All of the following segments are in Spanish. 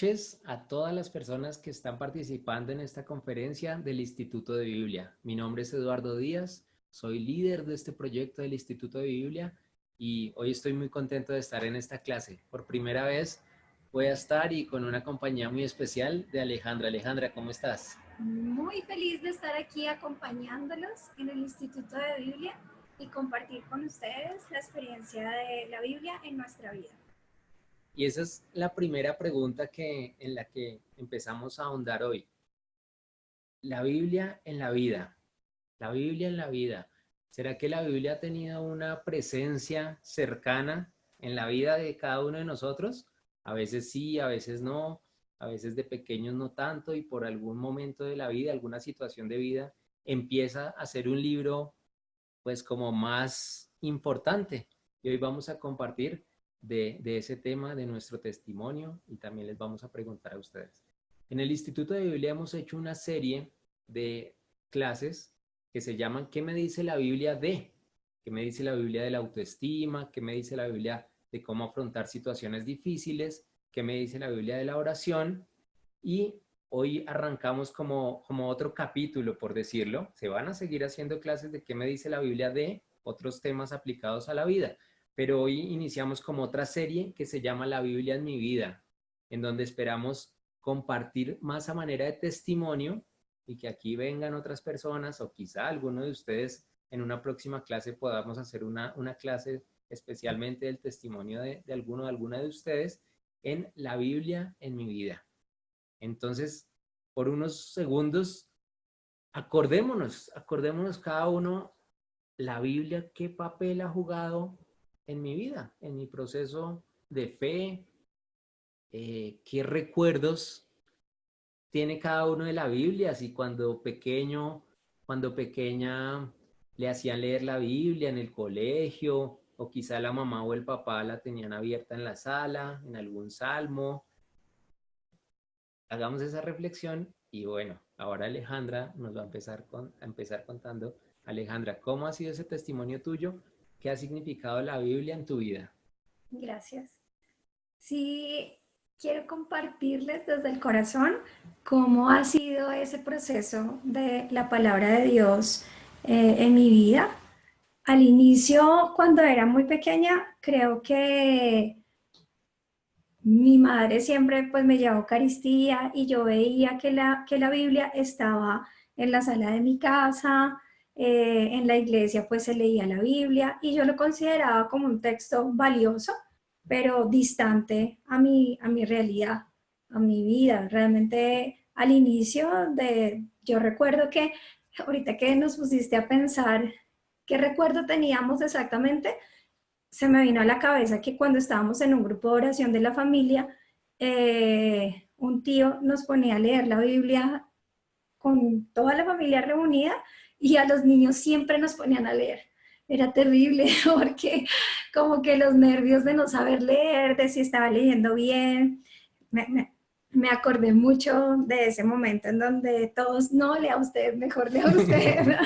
noches a todas las personas que están participando en esta conferencia del Instituto de Biblia. Mi nombre es Eduardo Díaz, soy líder de este proyecto del Instituto de Biblia y hoy estoy muy contento de estar en esta clase. Por primera vez voy a estar y con una compañía muy especial de Alejandra. Alejandra, ¿cómo estás? Muy feliz de estar aquí acompañándolos en el Instituto de Biblia y compartir con ustedes la experiencia de la Biblia en nuestra vida. Y esa es la primera pregunta en la que empezamos a ahondar hoy. La Biblia en la vida. La Biblia en la vida. ¿Será que la Biblia ha tenido una presencia cercana en la vida de cada uno de nosotros? A veces sí, a veces no, a veces de pequeños no tanto y por algún momento de la vida, alguna situación de vida, empieza a ser un libro pues como más importante. Y hoy vamos a compartir de ese tema, de nuestro testimonio y también les vamos a preguntar a ustedes. En el Instituto de Biblia hemos hecho una serie de clases que se llaman ¿Qué me dice la Biblia de? ¿Qué me dice la Biblia de la autoestima? ¿Qué me dice la Biblia de cómo afrontar situaciones difíciles? ¿Qué me dice la Biblia de la oración? Y hoy arrancamos como otro capítulo, por decirlo. Se van a seguir haciendo clases de qué me dice la Biblia de otros temas aplicados a la vida, pero hoy iniciamos como otra serie que se llama La Biblia en mi vida, en donde esperamos compartir más a manera de testimonio y que aquí vengan otras personas o quizá alguno de ustedes en una próxima clase podamos hacer una clase especialmente del testimonio de alguna de ustedes en la Biblia en mi vida. Entonces, por unos segundos, acordémonos cada uno la Biblia, qué papel ha jugado en mi vida, en mi proceso de fe, qué recuerdos tiene cada uno de la Biblia, si cuando pequeña le hacían leer la Biblia en el colegio, o quizá la mamá o el papá la tenían abierta en la sala, en algún salmo. Hagamos esa reflexión y bueno, ahora Alejandra nos va a empezar contando. Alejandra, ¿cómo ha sido ese testimonio tuyo? ¿Qué ha significado la Biblia en tu vida? Gracias. Sí, quiero compartirles desde el corazón cómo ha sido ese proceso de la palabra de Dios en mi vida. Al inicio, cuando era muy pequeña, creo que mi madre siempre pues me llevó Eucaristía y yo veía que la Biblia estaba en la sala de mi casa, en la iglesia pues se leía la Biblia y yo lo consideraba como un texto valioso, pero distante a mi realidad, a mi vida. Realmente al inicio yo recuerdo que ahorita que nos pusiste a pensar qué recuerdo teníamos exactamente, se me vino a la cabeza que cuando estábamos en un grupo de oración de la familia, un tío nos ponía a leer la Biblia con toda la familia reunida y a los niños siempre nos ponían a leer. Era terrible porque como que los nervios de no saber leer, de si estaba leyendo bien, me acordé mucho de ese momento en donde todos, no, lea usted, mejor lea usted.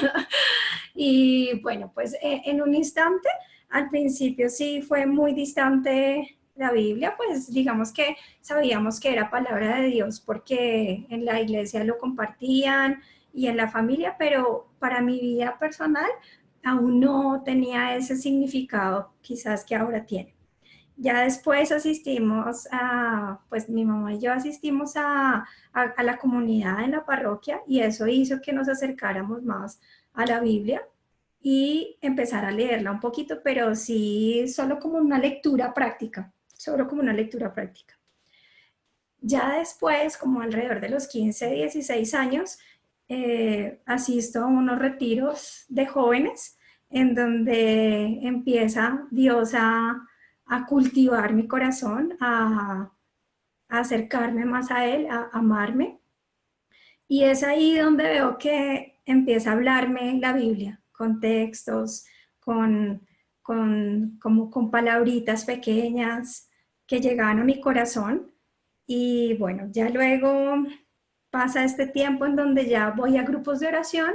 Y bueno, pues en un instante, al principio sí fue muy distante la Biblia, pues digamos que sabíamos que era palabra de Dios porque en la iglesia lo compartían y en la familia, pero para mi vida personal aún no tenía ese significado quizás que ahora tiene. Ya después asistimos pues mi mamá y yo asistimos a la comunidad en la parroquia y eso hizo que nos acercáramos más a la Biblia y empezar a leerla un poquito, pero sí solo como una lectura práctica, solo como una lectura práctica. Ya después, como alrededor de los 15, 16 años, asisto a unos retiros de jóvenes en donde empieza Dios a cultivar mi corazón, a acercarme más a Él, a amarme. Y es ahí donde veo que empieza a hablarme la Biblia, con textos, como con palabritas pequeñas que llegaban a mi corazón. Y bueno, ya luego pasa este tiempo en donde ya voy a grupos de oración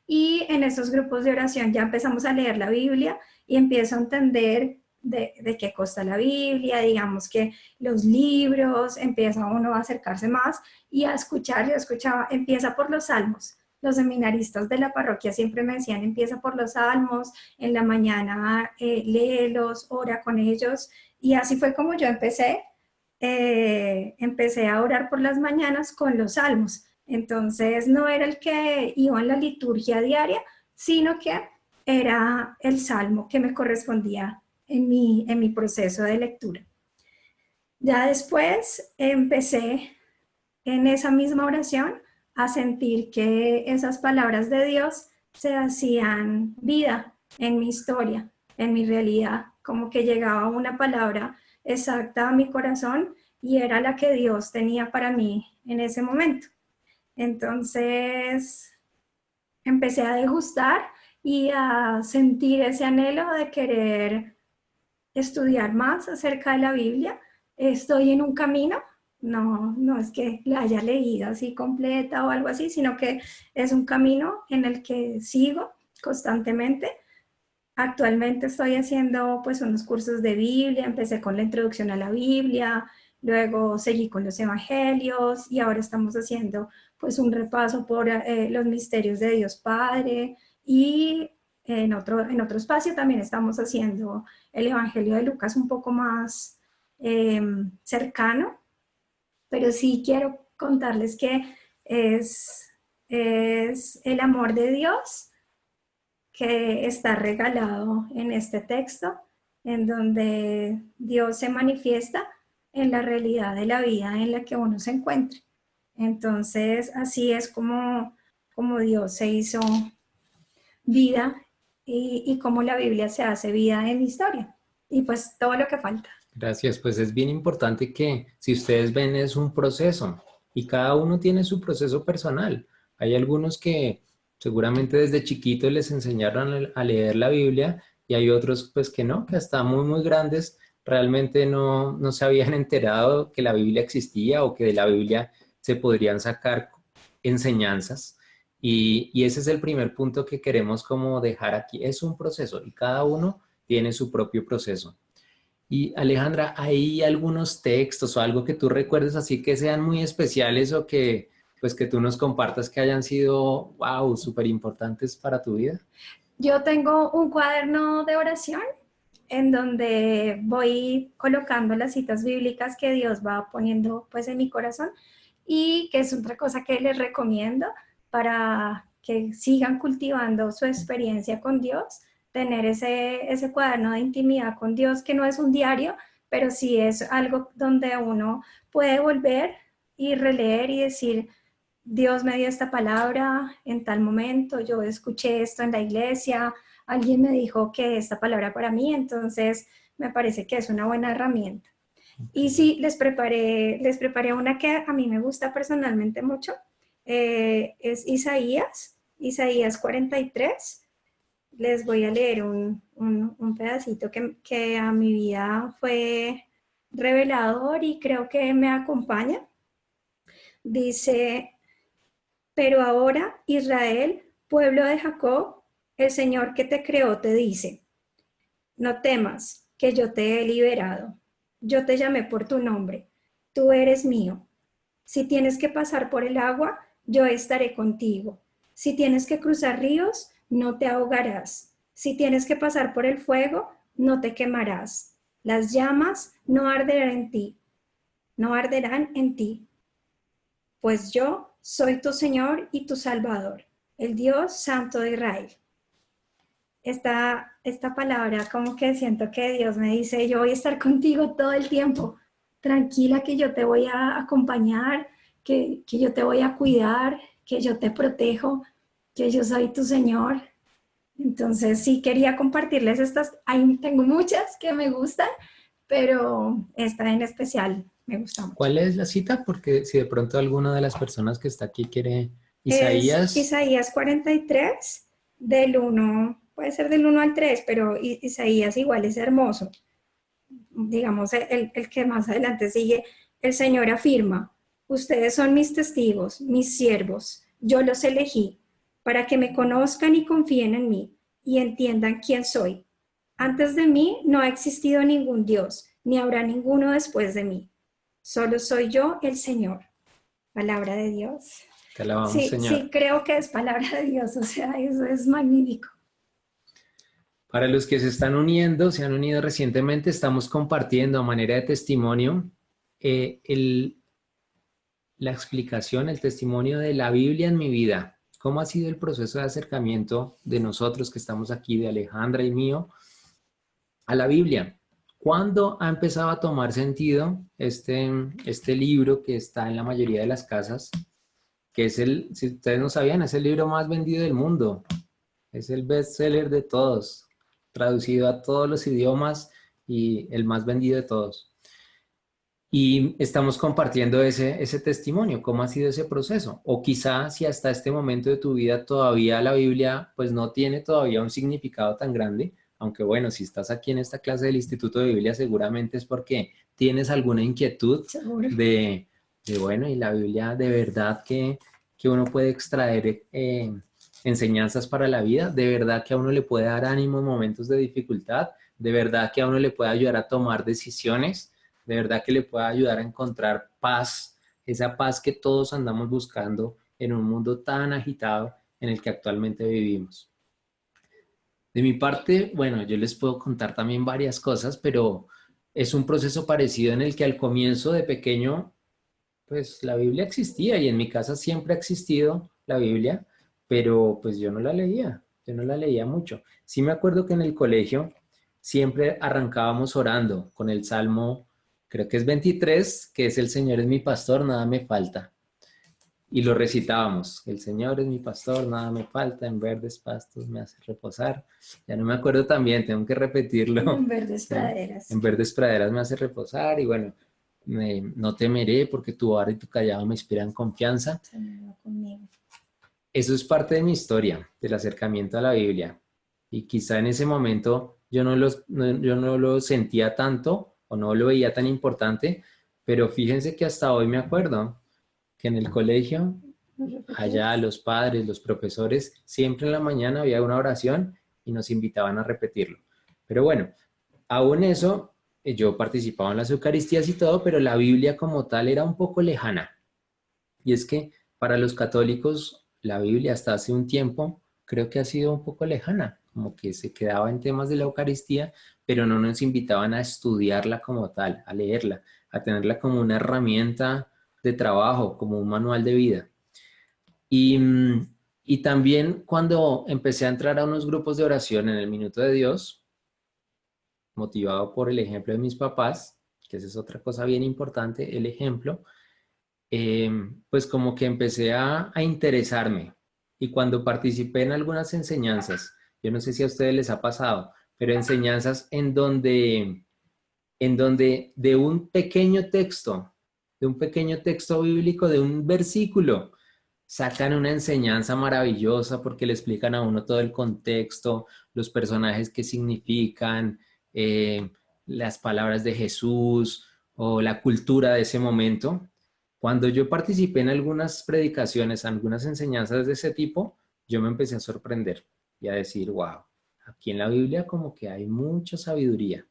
y en esos grupos de oración ya empezamos a leer la Biblia y empiezo a entender de qué consta la Biblia, digamos que los libros, empieza uno a acercarse más y a escuchar. Yo escuchaba, empieza por los salmos. Los seminaristas de la parroquia siempre me decían, empieza por los salmos, en la mañana léelos, ora con ellos, y así fue como yo empecé. Empecé a orar por las mañanas con los salmos. Entonces no era el que iba en la liturgia diaria, sino que era el salmo que me correspondía en mi proceso de lectura. Ya después empecé en esa misma oración a sentir que esas palabras de Dios se hacían vida en mi historia, en mi realidad, como que llegaba una palabra exacta a mi corazón y era la que Dios tenía para mí en ese momento. Entonces empecé a degustar y a sentir ese anhelo de querer estudiar más acerca de la Biblia. Estoy en un camino, no es que la haya leído así completa o algo así, sino que es un camino en el que sigo constantemente. Actualmente estoy haciendo pues unos cursos de Biblia, empecé con la introducción a la Biblia, luego seguí con los evangelios y ahora estamos haciendo pues un repaso por los misterios de Dios Padre, y en otro espacio también estamos haciendo el Evangelio de Lucas un poco más cercano, pero sí quiero contarles que es el amor de Dios que está regalado en este texto, en donde Dios se manifiesta en la realidad de la vida en la que uno se encuentra. Entonces, así es como Dios se hizo vida y cómo la Biblia se hace vida en historia. Y pues todo lo que falta. Gracias, pues es bien importante que si ustedes ven es un proceso y cada uno tiene su proceso personal. Hay algunos que seguramente desde chiquitos les enseñaron a leer la Biblia y hay otros pues que no, que hasta muy muy grandes realmente no se habían enterado que la Biblia existía o que de la Biblia se podrían sacar enseñanzas. Y ese es el primer punto que queremos como dejar aquí. Es un proceso y cada uno tiene su propio proceso. Y Alejandra, ¿hay algunos textos o algo que tú recuerdes así que sean muy especiales o que pues que tú nos compartas que hayan sido, wow, súper importantes para tu vida? Yo tengo un cuaderno de oración en donde voy colocando las citas bíblicas que Dios va poniendo pues en mi corazón, y que es otra cosa que les recomiendo para que sigan cultivando su experiencia con Dios, tener ese cuaderno de intimidad con Dios, que no es un diario, pero sí es algo donde uno puede volver y releer y decir, Dios me dio esta palabra en tal momento, yo escuché esto en la iglesia, alguien me dijo que esta palabra para mí, entonces me parece que es una buena herramienta. Y Okay. sí, les preparé una que a mí me gusta personalmente mucho, es Isaías 43. Les voy a leer un pedacito que a mi vida fue revelador y creo que me acompaña. Dice, pero ahora, Israel, pueblo de Jacob, el Señor que te creó te dice, no temas, que yo te he liberado. Yo te llamé por tu nombre. Tú eres mío. Si tienes que pasar por el agua, yo estaré contigo. Si tienes que cruzar ríos, no te ahogarás. Si tienes que pasar por el fuego, no te quemarás. Las llamas no arderán en ti, no arderán en ti, pues yo soy tu Señor y tu Salvador, el Dios Santo de Israel. Esta palabra como que siento que Dios me dice, yo voy a estar contigo todo el tiempo, tranquila, que yo te voy a acompañar, que yo te voy a cuidar, que yo te protejo, que yo soy tu Señor. Entonces sí quería compartirles estas, tengo muchas que me gustan, pero esta en especial me gusta mucho. ¿Cuál es la cita? Porque si de pronto alguna de las personas que está aquí quiere Es Isaías. Isaías 43, del 1, puede ser del 1 al 3, pero Isaías igual es hermoso. Digamos, el que más adelante sigue, el Señor afirma, ustedes son mis testigos, mis siervos, yo los elegí para que me conozcan y confíen en mí y entiendan quién soy. Antes de mí no ha existido ningún Dios, ni habrá ninguno después de mí. Solo soy yo, el Señor. Palabra de Dios. Te alabamos, Sí, Señor. sí, creo que es palabra de Dios, o sea, eso es magnífico. Para los que se están uniendo, se han unido recientemente, estamos compartiendo a manera de testimonio eh, el, la explicación, el testimonio de la Biblia en mi vida. ¿Cómo ha sido el proceso de acercamiento de nosotros que estamos aquí, de Alejandra y mío, a la Biblia? ¿Cuándo ha empezado a tomar sentido este libro que está en la mayoría de las casas, que es si ustedes no sabían, es el libro más vendido del mundo? Es el bestseller de todos, traducido a todos los idiomas y el más vendido de todos. Y estamos compartiendo ese testimonio, cómo ha sido ese proceso. O quizá si hasta este momento de tu vida todavía la Biblia pues no tiene todavía un significado tan grande, aunque bueno, si estás aquí en esta clase del Instituto de Biblia seguramente es porque tienes alguna inquietud Seguro. bueno, y la Biblia de verdad que uno puede extraer enseñanzas para la vida, de verdad que a uno le puede dar ánimo en momentos de dificultad, de verdad que a uno le puede ayudar a tomar decisiones, de verdad que le pueda ayudar a encontrar paz, esa paz que todos andamos buscando en un mundo tan agitado en el que actualmente vivimos. De mi parte, bueno, yo les puedo contar también varias cosas, pero es un proceso parecido en el que al comienzo de pequeño, pues la Biblia existía y en mi casa siempre ha existido la Biblia, pero pues yo no la leía mucho. Sí me acuerdo que en el colegio siempre arrancábamos orando con el Salmo, creo que es 23, que es el Señor es mi pastor, nada me falta. Y lo recitábamos, el Señor es mi pastor, nada me falta, en verdes pastos me hace reposar. Ya no me acuerdo también, tengo que repetirlo. En verdes praderas. En verdes praderas me hace reposar y bueno, no temeré porque tu vara y tu callado me inspiran confianza. Señor, conmigo. Eso es parte de mi historia, del acercamiento a la Biblia. Y quizá en ese momento yo no lo sentía tanto o no lo veía tan importante, pero fíjense que hasta hoy me acuerdo que en el colegio, allá los padres, los profesores, siempre en la mañana había una oración y nos invitaban a repetirlo. Pero bueno, aún eso, yo participaba en las Eucaristías y todo, pero la Biblia como tal era un poco lejana. Y es que para los católicos la Biblia hasta hace un tiempo creo que ha sido un poco lejana, como que se quedaba en temas de la Eucaristía, pero no nos invitaban a estudiarla como tal, a leerla, a tenerla como una herramienta de trabajo, como un manual de vida. Y, y también cuando empecé a entrar a unos grupos de oración en el Minuto de Dios, motivado por el ejemplo de mis papás, que esa es otra cosa bien importante, el ejemplo, pues como que empecé a interesarme. Y cuando participé en algunas enseñanzas, yo no sé si a ustedes les ha pasado, pero enseñanzas en donde de un pequeño texto bíblico, de un versículo, sacan una enseñanza maravillosa porque le explican a uno todo el contexto, los personajes que significan, las palabras de Jesús o la cultura de ese momento. Cuando yo participé en algunas predicaciones, algunas enseñanzas de ese tipo, yo me empecé a sorprender y a decir, wow, aquí en la Biblia como que hay mucha sabiduría.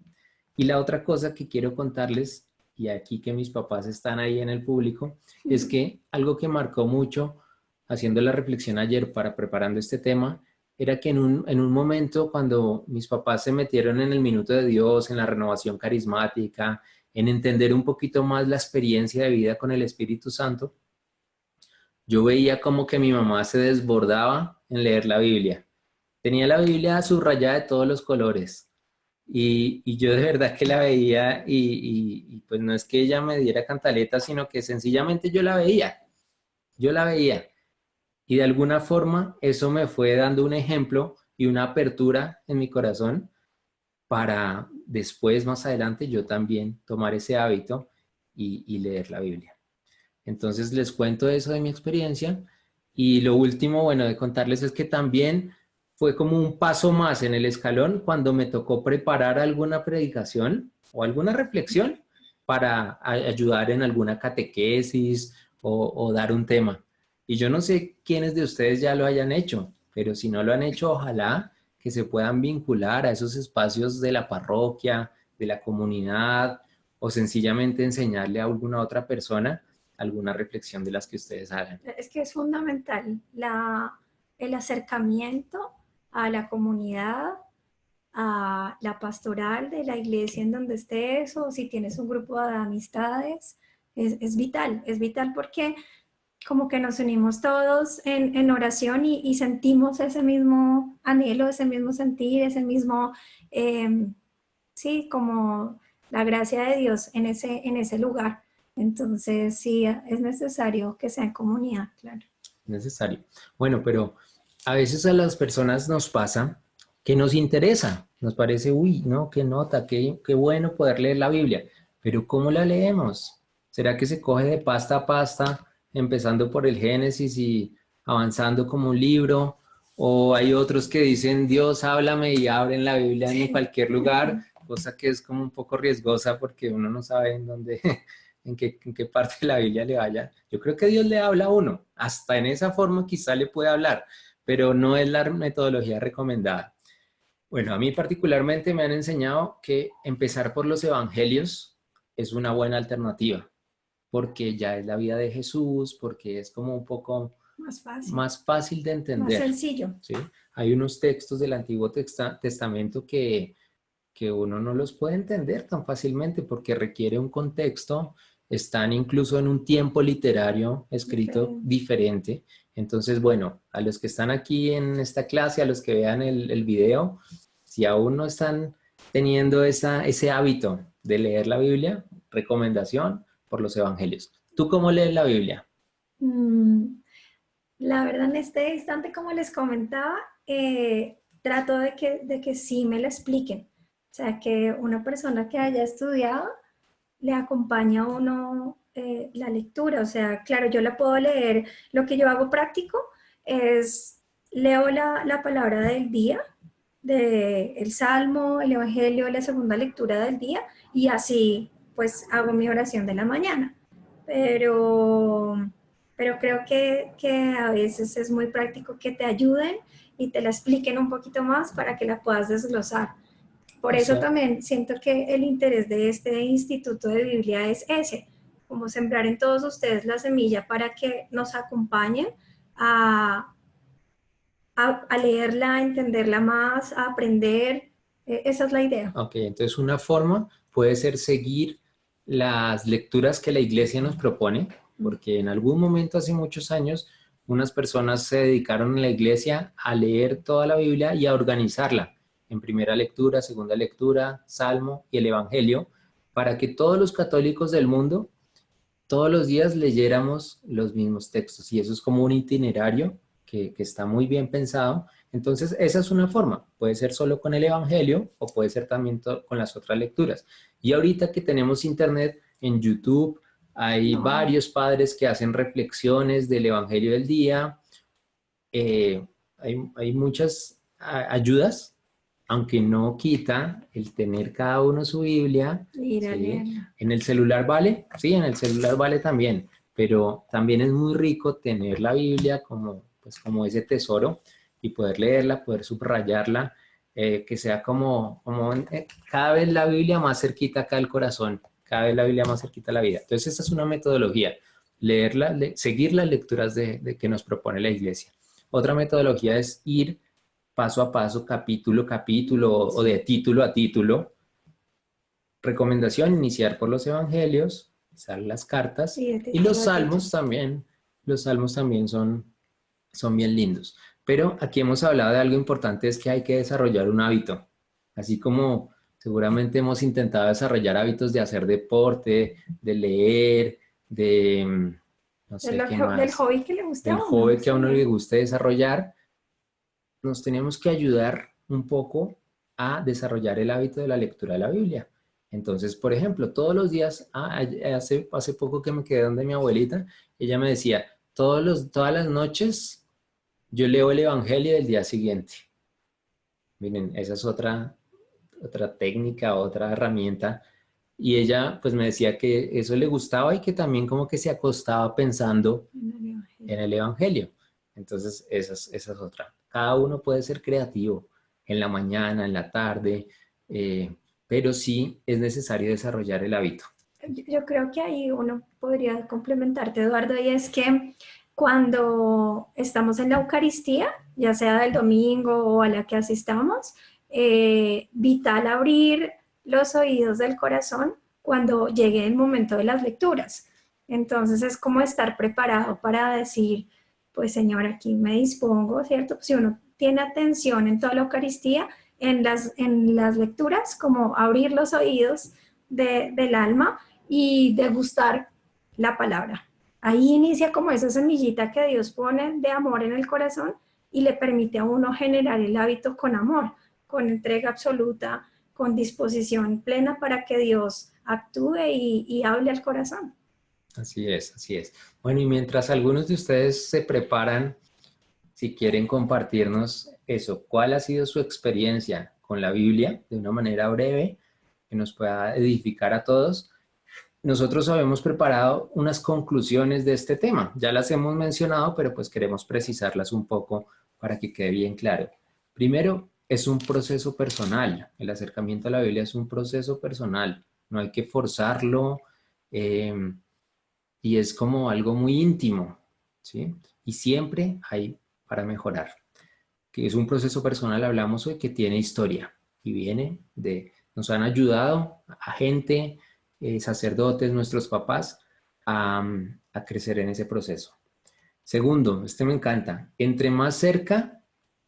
Y la otra cosa que quiero contarles, y aquí que mis papás están ahí en el público, es que algo que marcó mucho, haciendo la reflexión ayer para preparando este tema, era que en un momento cuando mis papás se metieron en el minuto de Dios, en la renovación carismática, en entender un poquito más la experiencia de vida con el Espíritu Santo, yo veía como que mi mamá se desbordaba en leer la Biblia. Tenía la Biblia subrayada de todos los colores. Y yo de verdad que la veía y pues no es que ella me diera cantaleta, sino que sencillamente yo la veía. Yo la veía. Y de alguna forma eso me fue dando un ejemplo y una apertura en mi corazón para después, más adelante, yo también tomar ese hábito y leer la Biblia. Entonces les cuento eso de mi experiencia y lo último, bueno, de contarles es que también fue como un paso más en el escalón cuando me tocó preparar alguna predicación o alguna reflexión para ayudar en alguna catequesis o dar un tema. Y yo no sé quiénes de ustedes ya lo hayan hecho, pero si no lo han hecho, ojalá que se puedan vincular a esos espacios de la parroquia, de la comunidad, o sencillamente enseñarle a alguna otra persona alguna reflexión de las que ustedes hagan. Es que es fundamental el acercamiento a la comunidad, a la pastoral de la iglesia en donde estés, o si tienes un grupo de amistades, es vital porque como que nos unimos todos en oración y sentimos ese mismo anhelo, ese mismo sentir, ese mismo, sí, como la gracia de Dios en ese lugar. Entonces, sí, es necesario que sea en comunidad, claro. Necesario. Bueno, pero a veces a las personas nos pasa que nos interesa, nos parece, uy, no, qué nota, qué bueno poder leer la Biblia, pero ¿cómo la leemos? ¿Será que se coge de pasta a pasta, empezando por el Génesis y avanzando como un libro? ¿O hay otros que dicen, Dios, háblame y abren la Biblia en cualquier lugar, cosa que es como un poco riesgosa porque uno no sabe en dónde, en qué parte de la Biblia le vaya? Yo creo que Dios le habla a uno, hasta en esa forma quizá le puede hablar, pero no es la metodología recomendada. Bueno, a mí particularmente me han enseñado que empezar por los evangelios es una buena alternativa, porque ya es la vida de Jesús, porque es como un poco más fácil de entender. Más sencillo. ¿Sí? Hay unos textos del Antiguo Testamento que uno no los puede entender tan fácilmente porque requiere un contexto, están incluso en un tiempo literario escrito diferente. Entonces, bueno, a los que están aquí en esta clase, a los que vean el video, si aún no están teniendo ese hábito de leer la Biblia, recomendación por los evangelios. ¿Tú cómo lees la Biblia? La verdad, en este instante, como les comentaba, trato de que sí me lo expliquen. O sea, que una persona que haya estudiado le acompaña a uno la lectura. O sea, claro, yo la puedo leer. Lo que yo hago práctico es leo la palabra del día, el Salmo, el Evangelio, la segunda lectura del día, y así pues hago mi oración de la mañana. Pero creo que a veces es muy práctico que te ayuden y te la expliquen un poquito más para que la puedas desglosar. Por eso también siento que el interés de este Instituto de Biblia es ese, como sembrar en todos ustedes la semilla para que nos acompañen a leerla, a entenderla más, a aprender. Esa es la idea. Ok, entonces una forma puede ser seguir las lecturas que la iglesia nos propone, porque en algún momento hace muchos años unas personas se dedicaron en la iglesia a leer toda la Biblia y a organizarla en primera lectura, segunda lectura, Salmo y el Evangelio, para que todos los católicos del mundo todos los días leyéramos los mismos textos. Y eso es como un itinerario que está muy bien pensado. Entonces, esa es una forma. Puede ser solo con el Evangelio o puede ser también con las otras lecturas. Y ahorita que tenemos internet, en YouTube hay varios padres que hacen reflexiones del Evangelio del día. Hay muchas ayudas, aunque no quita el tener cada uno su Biblia. ¿Sí? En el celular vale, sí, en el celular vale también, pero también es muy rico tener la Biblia como, pues, como ese tesoro y poder leerla, poder subrayarla, que sea como cada vez la Biblia más cerquita acá al corazón, cada vez la Biblia más cerquita a la vida. Entonces esa es una metodología, leerla, seguir las lecturas que nos propone la iglesia. Otra metodología es ir paso a paso, capítulo a capítulo o de título a título. Recomendación, iniciar por los evangelios, usar las cartas y los salmos también. Los salmos también son bien lindos. Pero aquí hemos hablado de algo importante, es que hay que desarrollar un hábito. Así como seguramente hemos intentado desarrollar hábitos de hacer deporte, de leer, no sé qué más. Del hobby que le guste a uno. El hobby que a uno le guste desarrollar, nos tenemos que ayudar un poco a desarrollar el hábito de la lectura de la Biblia. Entonces, por ejemplo, todos los días, hace poco que me quedé donde mi abuelita, ella me decía, todas las noches yo leo el Evangelio del día siguiente. Miren, esa es otra técnica, otra herramienta. Y ella pues me decía que eso le gustaba y que también como que se acostaba pensando en el Evangelio. Entonces, esa es otra. Cada uno puede ser creativo. en la mañana, en la tarde, pero sí es necesario desarrollar el hábito. Yo creo que ahí uno podría complementarte, Eduardo, y es que cuando estamos en la Eucaristía, ya sea del domingo o a la que asistamos, vital abrir los oídos del corazón cuando llegue el momento de las lecturas. Entonces es como estar preparado para decir, pues Señor, aquí me dispongo, ¿cierto? Si uno tiene atención en toda la Eucaristía, en las lecturas, como abrir los oídos del alma y degustar la palabra. Ahí inicia como esa semillita que Dios pone de amor en el corazón y le permite a uno generar el hábito con amor, con entrega absoluta, con disposición plena para que Dios actúe y hable al corazón. Así es, así es. Bueno, y mientras algunos de ustedes se preparan, si quieren compartirnos eso, ¿cuál ha sido su experiencia con la Biblia de una manera breve que nos pueda edificar a todos? Nosotros habíamos preparado unas conclusiones de este tema. Ya las hemos mencionado, pero pues queremos precisarlas un poco para que quede bien claro. Primero, es un proceso personal. El acercamiento a la Biblia es un proceso personal. No hay que forzarlo y es como algo muy íntimo, ¿sí? Y siempre hay para mejorar. Que es un proceso personal, hablamos hoy, que tiene historia y viene de, nos han ayudado a gente, sacerdotes, nuestros papás, a crecer en ese proceso. Segundo, este me encanta, entre más cerca,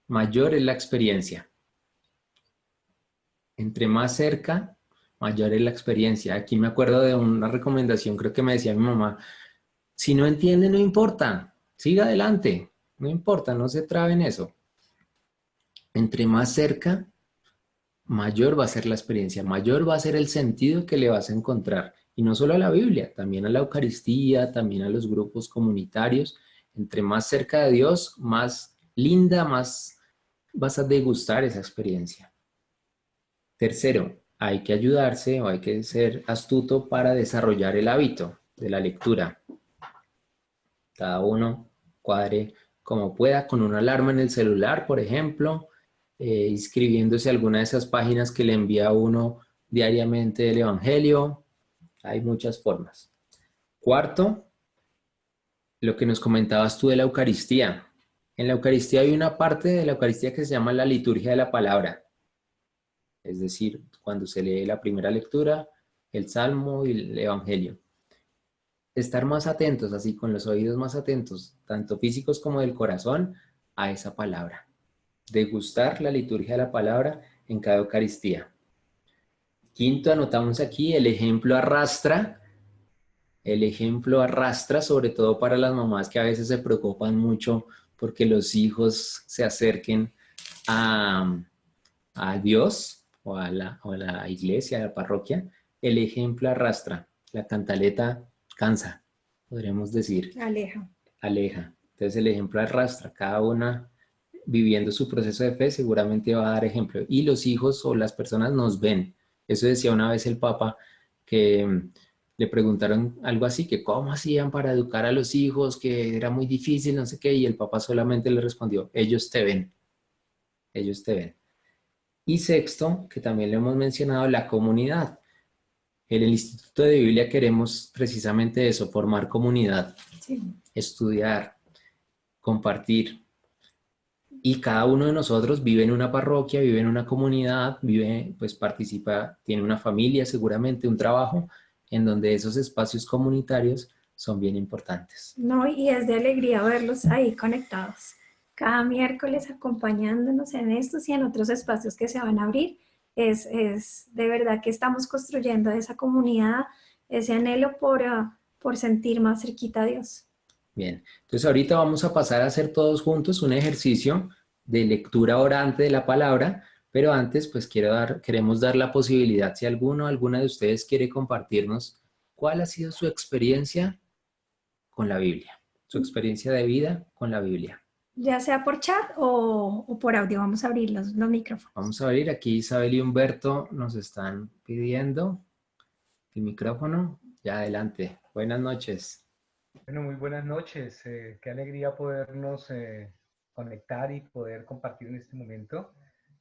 mayor es la experiencia. Entre más cerca, mayor es la experiencia. Aquí me acuerdo de una recomendación, creo que me decía mi mamá, si no entiende, no importa, siga adelante, no importa, no se trabe en eso. Entre más cerca, mayor va a ser la experiencia, mayor va a ser el sentido que le vas a encontrar. Y no solo a la Biblia, también a la Eucaristía, también a los grupos comunitarios. Entre más cerca de Dios, más linda, más vas a degustar esa experiencia. Tercero, hay que ayudarse o hay que ser astuto para desarrollar el hábito de la lectura. Cada uno cuadre como pueda, con una alarma en el celular, por ejemplo, inscribiéndose a alguna de esas páginas que le envía a uno diariamente el Evangelio. Hay muchas formas. Cuarto, lo que nos comentabas tú de la Eucaristía. En la Eucaristía hay una parte de la Eucaristía que se llama la liturgia de la palabra. Es decir, cuando se lee la primera lectura, el Salmo y el Evangelio. Estar más atentos, así con los oídos más atentos, tanto físicos como del corazón, a esa palabra. Degustar la liturgia de la palabra en cada Eucaristía. Quinto, anotamos aquí, el ejemplo arrastra, sobre todo para las mamás que a veces se preocupan mucho porque los hijos se acerquen a, a Dios o a la iglesia, a la parroquia. El ejemplo arrastra, la cantaleta cansa, podríamos decir, Aleja. aleja. Entonces el ejemplo arrastra, cada una viviendo su proceso de fe seguramente va a dar ejemplo. Y los hijos o las personas nos ven. Eso decía una vez el Papa que le preguntaron algo así, que cómo hacían para educar a los hijos, que era muy difícil, no sé qué, y el Papa solamente le respondió, ellos te ven, ellos te ven. Y sexto, que también lo hemos mencionado, la comunidad. En el Instituto de Biblia queremos precisamente eso, formar comunidad, Sí. estudiar, compartir. Y cada uno de nosotros vive en una parroquia, vive en una comunidad, vive, pues participa, tiene una familia, seguramente un trabajo, en donde esos espacios comunitarios son bien importantes. No, y es de alegría verlos ahí conectados. Cada miércoles acompañándonos en estos y en otros espacios que se van a abrir. Es de verdad que estamos construyendo esa comunidad, ese anhelo por sentir más cerquita a Dios. Bien, entonces ahorita vamos a pasar a hacer todos juntos un ejercicio de lectura orante de la palabra, pero antes pues queremos dar la posibilidad, si alguna de ustedes quiere compartirnos cuál ha sido su experiencia con la Biblia, su experiencia de vida con la Biblia. Ya sea por chat o por audio, vamos a abrir los micrófonos. Vamos a abrir, aquí Isabel y Humberto nos están pidiendo el micrófono. Ya adelante. Buenas noches. Bueno, muy buenas noches. Qué alegría podernos conectar y poder compartir en este momento.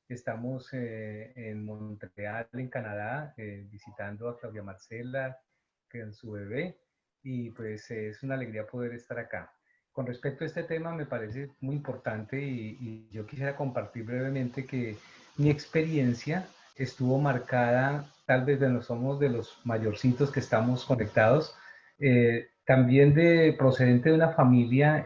Estamos en Montreal, en Canadá, visitando a Claudia Marcela, que es su bebé, y pues es una alegría poder estar acá. Con respecto a este tema, me parece muy importante y yo quisiera compartir brevemente que mi experiencia estuvo marcada, tal vez no somos de los mayorcitos que estamos conectados, también procedente de una familia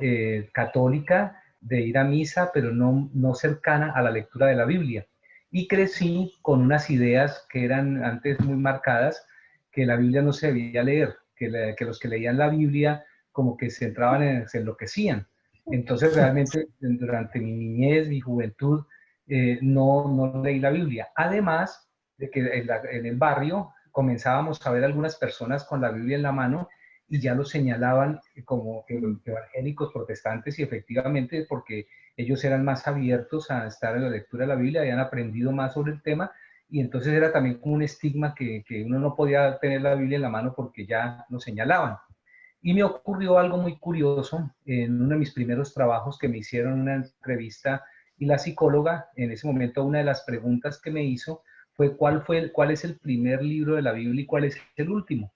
católica, de ir a misa, pero no cercana a la lectura de la Biblia. Y crecí con unas ideas que eran antes muy marcadas, que la Biblia no se debía leer, que los que leían la Biblia como que se enloquecían. Entonces realmente durante mi niñez, mi juventud, no leí la Biblia. Además de que en el barrio comenzábamos a ver algunas personas con la Biblia en la mano y ya los señalaban como evangélicos protestantes, y efectivamente porque ellos eran más abiertos a estar en la lectura de la Biblia, habían aprendido más sobre el tema, y entonces era también como un estigma que uno no podía tener la Biblia en la mano porque ya lo señalaban. Y me ocurrió algo muy curioso en uno de mis primeros trabajos, que me hicieron una entrevista, y la psicóloga en ese momento, una de las preguntas que me hizo fue cuál es el primer libro de la Biblia y cuál es el último.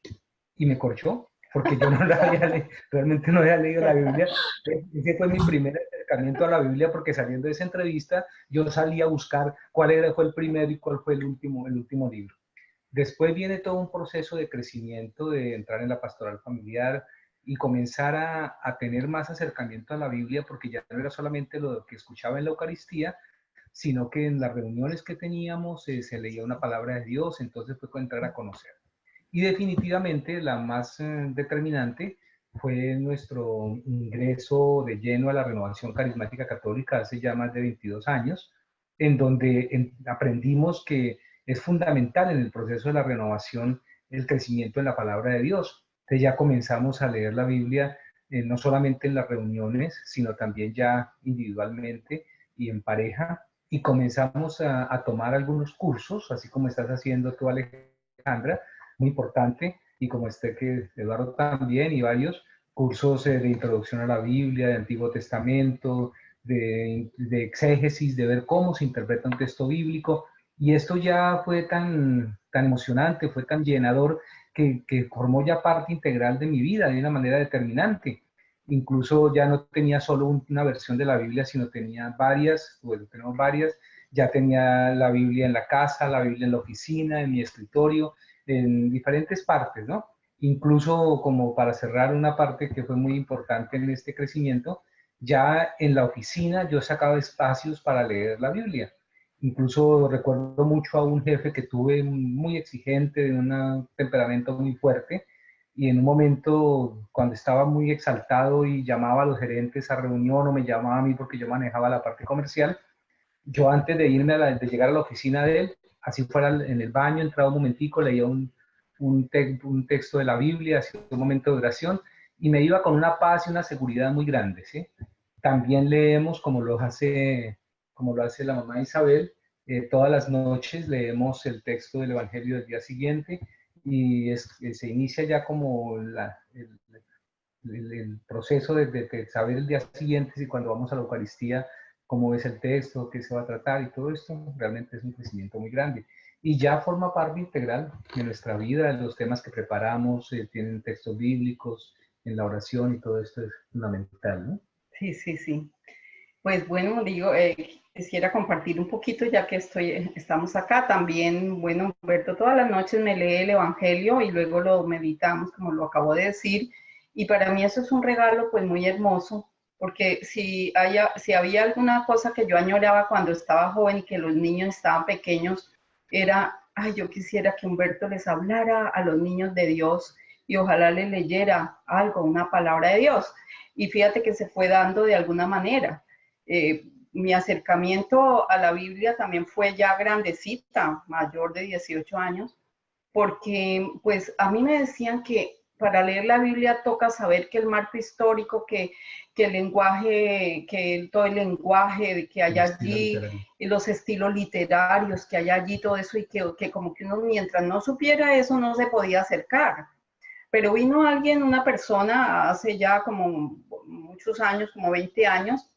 Y me corchó, porque yo no la había leído, realmente no había leído la Biblia. Ese fue mi primer acercamiento a la Biblia, porque saliendo de esa entrevista yo salí a buscar fue el primero y cuál fue el último libro. Después viene todo un proceso de crecimiento, de entrar en la pastoral familiar y comenzar a tener más acercamiento a la Biblia, porque ya no era solamente lo que escuchaba en la Eucaristía, sino que en las reuniones que teníamos se leía una palabra de Dios, entonces fue entrar a conocer. Y definitivamente la más determinante fue nuestro ingreso de lleno a la Renovación Carismática Católica hace ya más de 22 años, en donde aprendimos que es fundamental en el proceso de la renovación el crecimiento en la palabra de Dios. Entonces ya comenzamos a leer la Biblia no solamente en las reuniones, sino también ya individualmente y en pareja, y comenzamos a tomar algunos cursos, así como estás haciendo tú, Alejandra, muy importante, y como que Eduardo también, y varios cursos de introducción a la Biblia, de Antiguo Testamento, de exégesis, de ver cómo se interpreta un texto bíblico, y esto ya fue tan emocionante, fue tan llenador, que formó ya parte integral de mi vida de una manera determinante. Incluso ya no tenía solo una versión de la Biblia, sino tenía varias, bueno, tenemos varias, ya tenía la Biblia en la casa, la Biblia en la oficina, en mi escritorio, en diferentes partes, ¿no? Incluso, como para cerrar una parte que fue muy importante en este crecimiento, ya en la oficina yo sacaba espacios para leer la Biblia. Incluso recuerdo mucho a un jefe que tuve muy exigente, de un temperamento muy fuerte, y en un momento cuando estaba muy exaltado y llamaba a los gerentes a reunión, o me llamaba a mí porque yo manejaba la parte comercial, yo antes de irme, de llegar a la oficina de él, así fuera en el baño, entraba un momentico, leía un texto de la Biblia, hacía un momento de oración, y me iba con una paz y una seguridad muy grande, ¿sí? También leemos, como lo hace la mamá Isabel, todas las noches leemos el texto del Evangelio del día siguiente, y se inicia ya como el proceso de saber el día siguiente, si cuando vamos a la Eucaristía, cómo es el texto, qué se va a tratar, y todo esto realmente es un crecimiento muy grande. Y ya forma parte integral de nuestra vida, los temas que preparamos, tienen textos bíblicos en la oración, y todo esto es fundamental, ¿no? Sí, sí, sí. Pues bueno, digo, quisiera compartir un poquito, ya que estamos acá. También, bueno, Humberto todas las noches me lee el Evangelio y luego lo meditamos, como lo acabo de decir. Y para mí eso es un regalo pues muy hermoso, porque si había alguna cosa que yo añoraba cuando estaba joven y que los niños estaban pequeños, era, ay, yo quisiera que Humberto les hablara a los niños de Dios y ojalá les leyera algo, una palabra de Dios. Y fíjate que se fue dando de alguna manera. Mi acercamiento a la Biblia también fue ya grandecita, mayor de 18 años, porque pues a mí me decían que para leer la Biblia toca saber que el marco histórico, que el lenguaje, que todo el lenguaje que hay allí, los estilos literarios que hay allí, todo eso, y que como que uno mientras no supiera eso no se podía acercar. Pero vino alguien, una persona, hace ya como muchos años, como 20 años,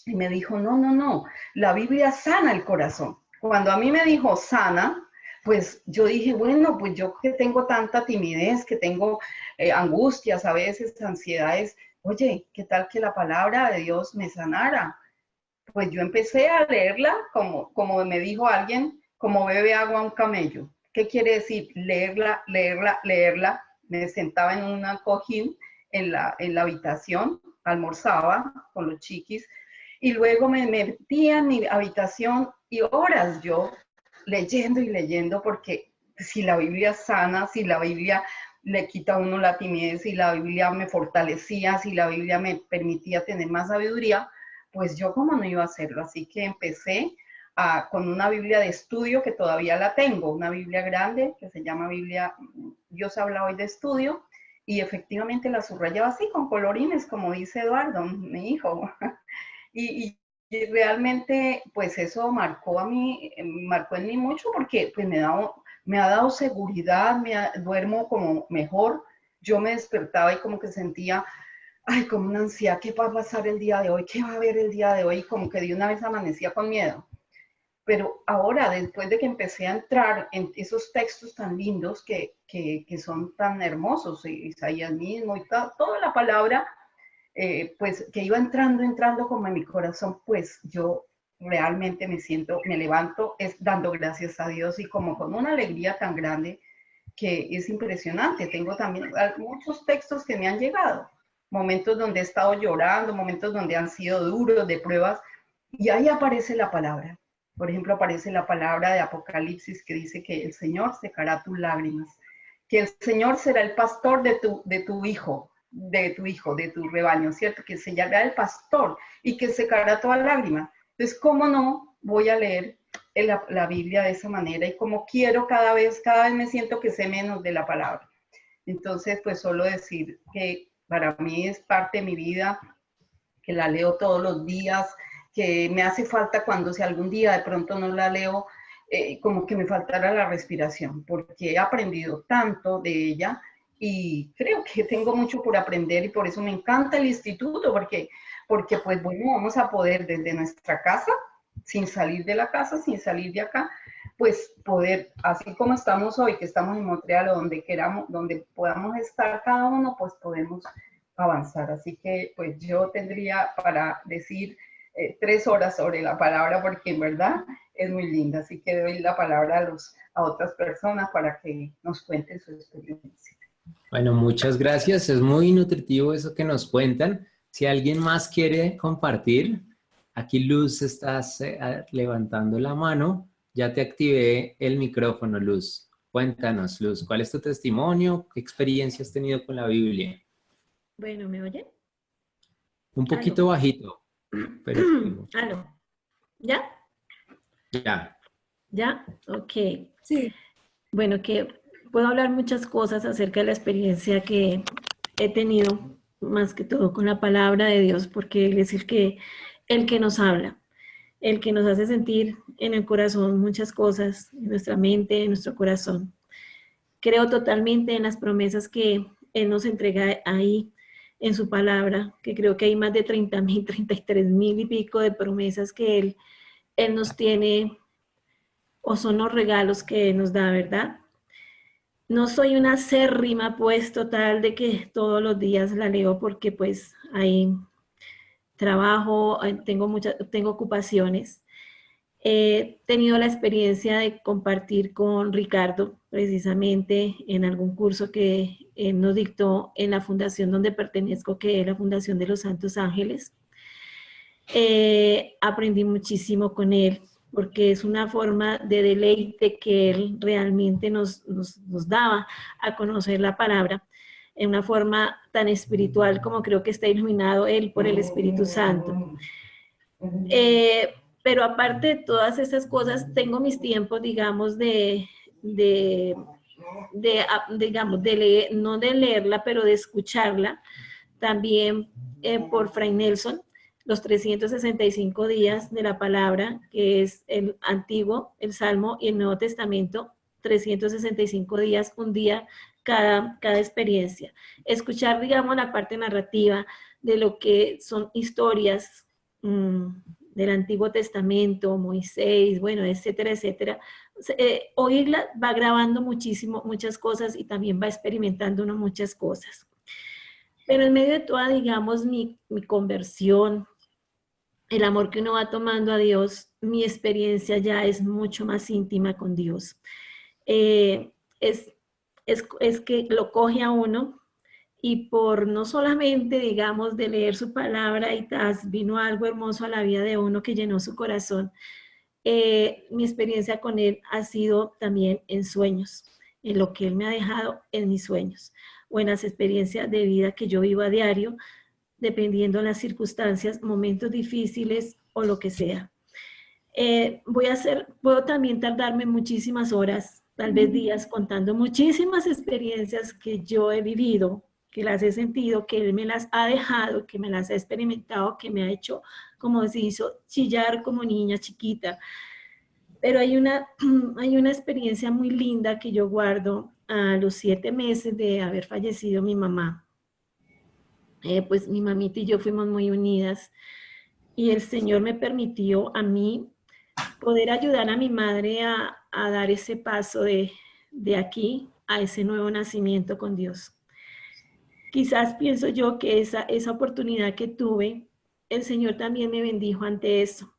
y me dijo, no, no, no, la Biblia sana el corazón. cuando a mí me dijo sana, pues yo dije, bueno, pues yo que tengo tanta timidez, que tengo angustias a veces, ansiedades, oye, ¿qué tal que la palabra de Dios me sanara? Pues yo empecé a leerla como me dijo alguien, como bebe agua a un camello. ¿Qué quiere decir? Leerla, leerla, leerla. Me sentaba en un cojín en la habitación, almorzaba con los chiquis, y luego me metía en mi habitación y horas yo leyendo y leyendo, porque si la Biblia sana, si la Biblia le quita a uno la timidez, si la Biblia me fortalecía, si la Biblia me permitía tener más sabiduría, pues yo cómo no iba a hacerlo. Así que empecé con una Biblia de estudio que todavía la tengo, una Biblia grande que se llama Biblia Dios habla hoy de estudio, y efectivamente la subrayaba así con colorines, como dice Eduardo, mi hijo. y, y realmente pues eso marcó en mí mucho, porque pues me ha dado seguridad, duermo como mejor. Yo me despertaba y como que sentía, ay, como una ansiedad, ¿qué va a pasar el día de hoy? ¿Qué va a haber el día de hoy? Como que de una vez amanecía con miedo. Pero ahora, después de que empecé a entrar en esos textos tan lindos que son tan hermosos, Isaías mismo y toda la palabra, pues que iba entrando como en mi corazón, pues yo realmente me levanto dando gracias a Dios, y como con una alegría tan grande que es impresionante. Tengo también muchos textos que me han llegado, momentos donde he estado llorando, momentos donde han sido duros, de pruebas, y ahí aparece la palabra. Por ejemplo, aparece la palabra de Apocalipsis que dice que el Señor secará tus lágrimas, que el Señor será el pastor de tu hijo, de tu rebaño, ¿cierto? Que se llamará el pastor y que secará toda lágrima. Entonces, ¿cómo no voy a leer la Biblia de esa manera? Y como quiero cada vez me siento que sé menos de la palabra. Entonces, pues solo decir que para mí es parte de mi vida, que la leo todos los días, que me hace falta cuando si algún día de pronto no la leo, como que me faltara la respiración, porque he aprendido tanto de ella y creo que tengo mucho por aprender, y por eso me encanta el instituto, porque pues bueno, vamos a poder desde nuestra casa, sin salir de la casa, sin salir de acá, pues poder, así como estamos hoy, que estamos en Montreal o donde queramos, donde podamos estar cada uno, pues podemos avanzar. Así que pues yo tendría para decir 3 horas sobre la palabra, porque en verdad es muy linda. Así que doy la palabra a otras personas para que nos cuenten su experiencia. Bueno, muchas gracias. Es muy nutritivo eso que nos cuentan. Si alguien más quiere compartir, aquí Luz estás levantando la mano. Ya te activé el micrófono, Luz. Cuéntanos, Luz, ¿cuál es tu testimonio? ¿Qué experiencia has tenido con la Biblia? Bueno, ¿me oyen? Un poquito bajito, pero... ¿Aló? ¿Ya? Ya. ¿Ya? Ok. Sí. Bueno, que puedo hablar muchas cosas acerca de la experiencia que he tenido, más que todo con la palabra de Dios, porque Él es el que nos habla, el que nos hace sentir en el corazón muchas cosas, en nuestra mente, en nuestro corazón. Creo totalmente en las promesas que Él nos entrega ahí en su palabra, que creo que hay más de 30,000, 33,000 y pico de promesas que Él nos tiene, o son los regalos que Él nos da, ¿verdad? No soy una acérrima, pues, total de que todos los días la leo, porque pues hay trabajo, tengo ocupaciones. He tenido la experiencia de compartir con Ricardo, precisamente en algún curso que él nos dictó en la fundación donde pertenezco, que es la Fundación de los Santos Ángeles. Aprendí muchísimo con él, porque es una forma de deleite que él realmente nos daba a conocer la palabra en una forma tan espiritual como creo que está iluminado él por el Espíritu Santo. Pero aparte de todas esas cosas, tengo mis tiempos, digamos, digamos, de leer, no de leerla, pero de escucharla, también por Fray Nelson, los 365 días de la palabra, que es el Antiguo, el Salmo y el Nuevo Testamento, 365 días, un día, cada experiencia. Escuchar, digamos, la parte narrativa de lo que son historias del Antiguo Testamento, Moisés, bueno, etcétera, etcétera, oírla va grabando muchísimo, muchas cosas y también va experimentando uno muchas cosas. Pero en medio de toda, digamos, mi conversión, el amor que uno va tomando a Dios, mi experiencia ya es mucho más íntima con Dios. Es que lo coge a uno y por no solamente, digamos, de leer su palabra y vino algo hermoso a la vida de uno que llenó su corazón. Mi experiencia con Él ha sido también en sueños, en lo que Él me ha dejado en mis sueños o en las experiencias de vida que yo vivo a diario, dependiendo de las circunstancias, momentos difíciles o lo que sea. Puedo también tardarme muchísimas horas, tal vez días, contando muchísimas experiencias que yo he vivido, que las he sentido, que Él me las ha dejado, que me las ha experimentado, que me ha hecho, como se hizo, chillar como niña chiquita. Pero hay una experiencia muy linda que yo guardo a los 7 meses de haber fallecido mi mamá. Pues mi mamita y yo fuimos muy unidas y el Señor me permitió a mí poder ayudar a mi madre a dar ese paso de aquí a ese nuevo nacimiento con Dios. Quizás pienso yo que esa oportunidad que tuve, el Señor también me bendijo ante eso.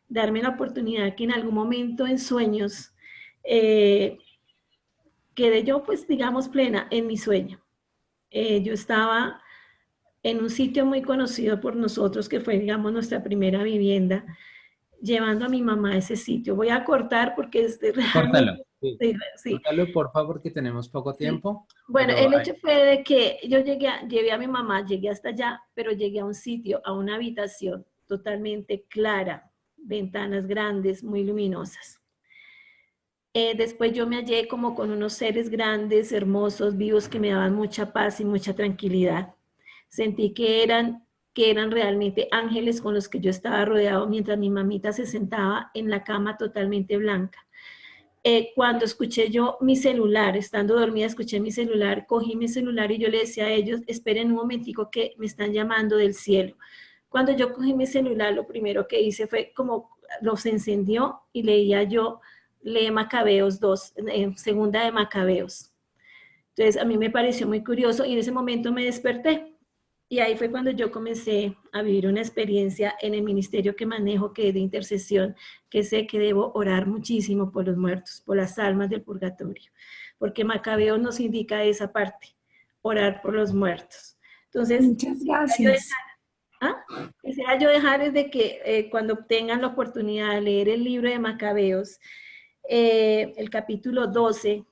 Darme la oportunidad que en algún momento en sueños quedé yo, pues digamos, plena en mi sueño. Yo estaba en un sitio muy conocido por nosotros, que fue, digamos, nuestra primera vivienda, llevando a mi mamá a ese sitio. Voy a cortar porque es Córtalo, realmente... sí. Sí. Córtalo, por favor, que tenemos poco tiempo. Sí. Bueno, pero el hecho fue de que yo llevé a mi mamá, llegué hasta allá, pero llegué a un sitio, a una habitación totalmente clara, ventanas grandes, muy luminosas. Después yo me hallé como con unos seres grandes, hermosos, vivos, que me daban mucha paz y mucha tranquilidad. Sentí que eran realmente ángeles con los que yo estaba rodeado mientras mi mamita se sentaba en la cama totalmente blanca. Cuando escuché yo mi celular, estando dormida, escuché mi celular, cogí mi celular y yo le decía a ellos, esperen un momentico que me están llamando del cielo. Cuando yo cogí mi celular, lo primero que hice fue como los encendió y leía yo, lee Macabeos 2, segunda de Macabeos. Entonces a mí me pareció muy curioso y en ese momento me desperté. Y ahí fue cuando yo comencé a vivir una experiencia en el ministerio que manejo, que es de intercesión, que sé que debo orar muchísimo por los muertos, por las almas del purgatorio, porque Macabeo nos indica esa parte, orar por los muertos. Entonces, muchas gracias. Quisiera yo dejarles de que cuando tengan la oportunidad de leer el libro de Macabeos, el capítulo 12,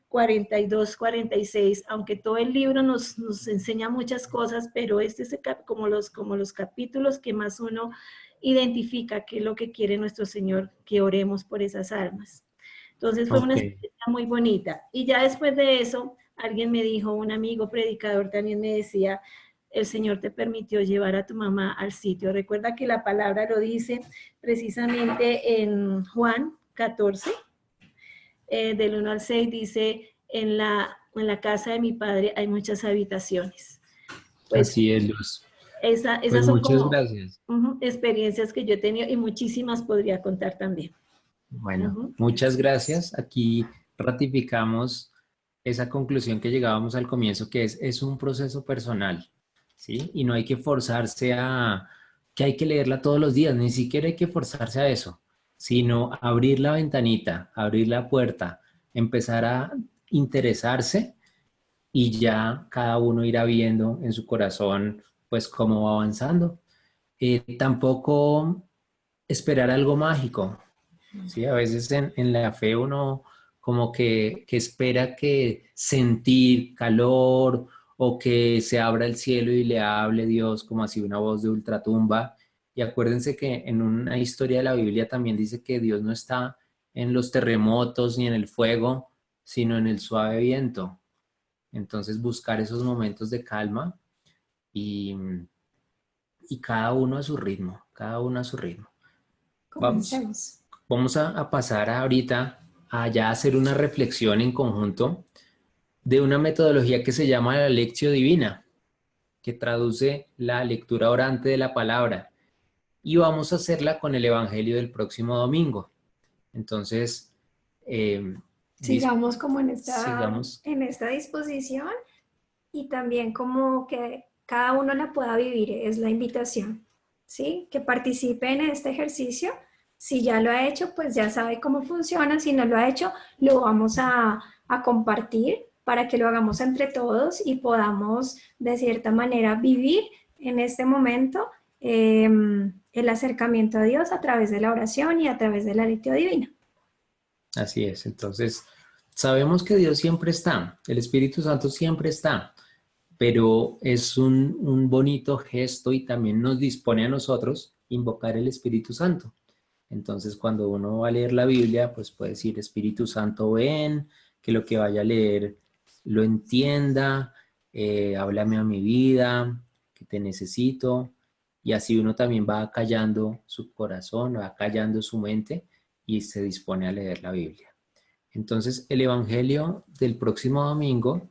42, 46, aunque todo el libro nos enseña muchas cosas, pero este es como los capítulos que más uno identifica qué es lo que quiere nuestro Señor, que oremos por esas almas. Entonces fue una experiencia muy bonita. Y ya después de eso, alguien me dijo, un amigo predicador también me decía, el Señor te permitió llevar a tu mamá al sitio. Recuerda que la palabra lo dice precisamente en Juan 14, del 1 al 6, dice, en la casa de mi padre hay muchas habitaciones. Pues, así es, Luz. Esas Pues son muchas como gracias. experiencias que yo he tenido y muchísimas podría contar también. Bueno, muchas gracias. Aquí ratificamos esa conclusión que llegábamos al comienzo, que es un proceso personal, ¿sí? Y no hay que forzarse que hay que leerla todos los días, ni siquiera hay que forzarse a eso, sino abrir la ventanita, abrir la puerta, empezar a interesarse y ya cada uno irá viendo en su corazón, pues, cómo va avanzando. Tampoco esperar algo mágico. Sí, a veces en la fe uno como que espera que sentir calor o que se abra el cielo y le hable Dios como así una voz de ultratumba. Y acuérdense que en una historia de la Biblia también dice que Dios no está en los terremotos ni en el fuego, sino en el suave viento. Entonces buscar esos momentos de calma y, y cada uno a su ritmo, cada uno a su ritmo. Vamos a pasar ahorita a ya hacer una reflexión en conjunto de una metodología que se llama la Lectio Divina, que traduce la lectura orante de la palabra. y vamos a hacerla con el Evangelio del próximo domingo. Entonces, sigamos como sigamos. en esta disposición y también como que cada uno la pueda vivir, es la invitación, ¿sí? Que participe en este ejercicio. Si ya lo ha hecho, pues ya sabe cómo funciona. Si no lo ha hecho, lo vamos a compartir para que lo hagamos entre todos y podamos de cierta manera vivir en este momento el acercamiento a Dios a través de la oración y a través de la lectura divina. Así es. Entonces, sabemos que Dios siempre está, el Espíritu Santo siempre está, pero es un bonito gesto y también nos dispone a nosotros invocar el Espíritu Santo. Entonces, cuando uno va a leer la Biblia, pues puede decir, Espíritu Santo, ven, que lo que vaya a leer lo entienda, háblame a mi vida, que te necesito. Y así uno también va callando su corazón, va callando su mente y se dispone a leer la Biblia. Entonces, el Evangelio del próximo domingo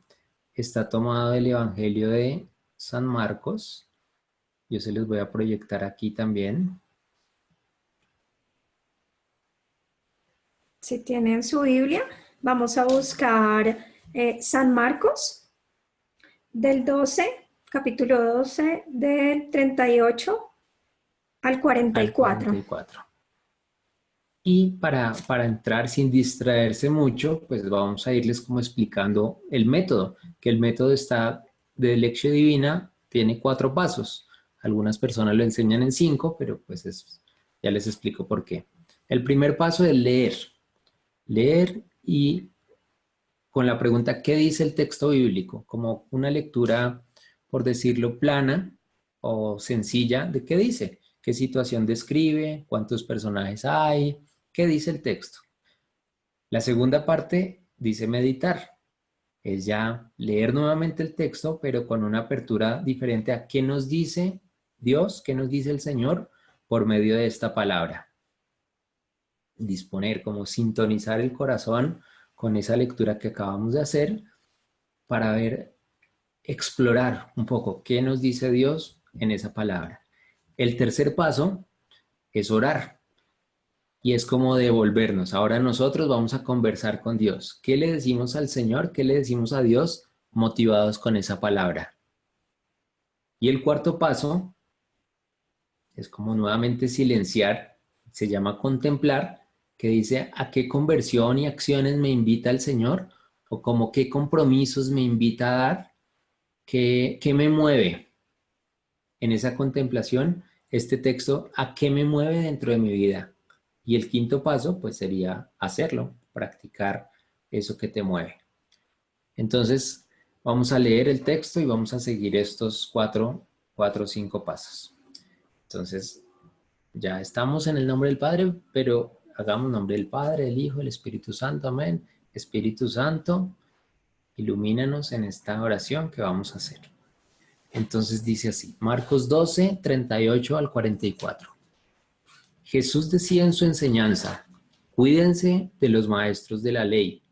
está tomado del Evangelio de San Marcos. Yo se los voy a proyectar aquí también. Si tienen su Biblia, vamos a buscar San Marcos del 12, capítulo 12, del 38 al 44. Al 44. Y para entrar sin distraerse mucho, pues vamos a irles como explicando el método, que el método está de Lectio Divina, tiene 4 pasos. Algunas personas lo enseñan en 5, pero pues ya les explico por qué. El primer paso es leer. Leer y con la pregunta, ¿qué dice el texto bíblico? Como una lectura, por decirlo, plana o sencilla de qué dice, qué situación describe, cuántos personajes hay, qué dice el texto. La segunda parte dice meditar. Es ya leer nuevamente el texto, pero con una apertura diferente a qué nos dice Dios, qué nos dice el Señor por medio de esta palabra. Disponer, como sintonizar el corazón con esa lectura que acabamos de hacer para ver, explorar un poco qué nos dice Dios en esa palabra. El tercer paso es orar y es como devolvernos. Ahora nosotros vamos a conversar con Dios. ¿Qué le decimos al Señor? ¿Qué le decimos a Dios motivados con esa palabra? Y el cuarto paso es como nuevamente silenciar, se llama contemplar, que dice a qué conversión y acciones me invita el Señor, o como qué compromisos me invita a dar, qué me mueve en esa contemplación, este texto, a qué me mueve dentro de mi vida. Y el quinto paso, pues sería hacerlo, practicar eso que te mueve. Entonces, vamos a leer el texto y vamos a seguir estos 4 o 5 pasos. Entonces, ya estamos en el nombre del Padre, pero hagamos nombre del Padre, del Hijo, del Espíritu Santo. Amén. Espíritu Santo, ilumínanos en esta oración que vamos a hacer. Entonces dice así, Marcos 12, 38 al 44. Jesús decía en su enseñanza, cuídense de los maestros de la ley,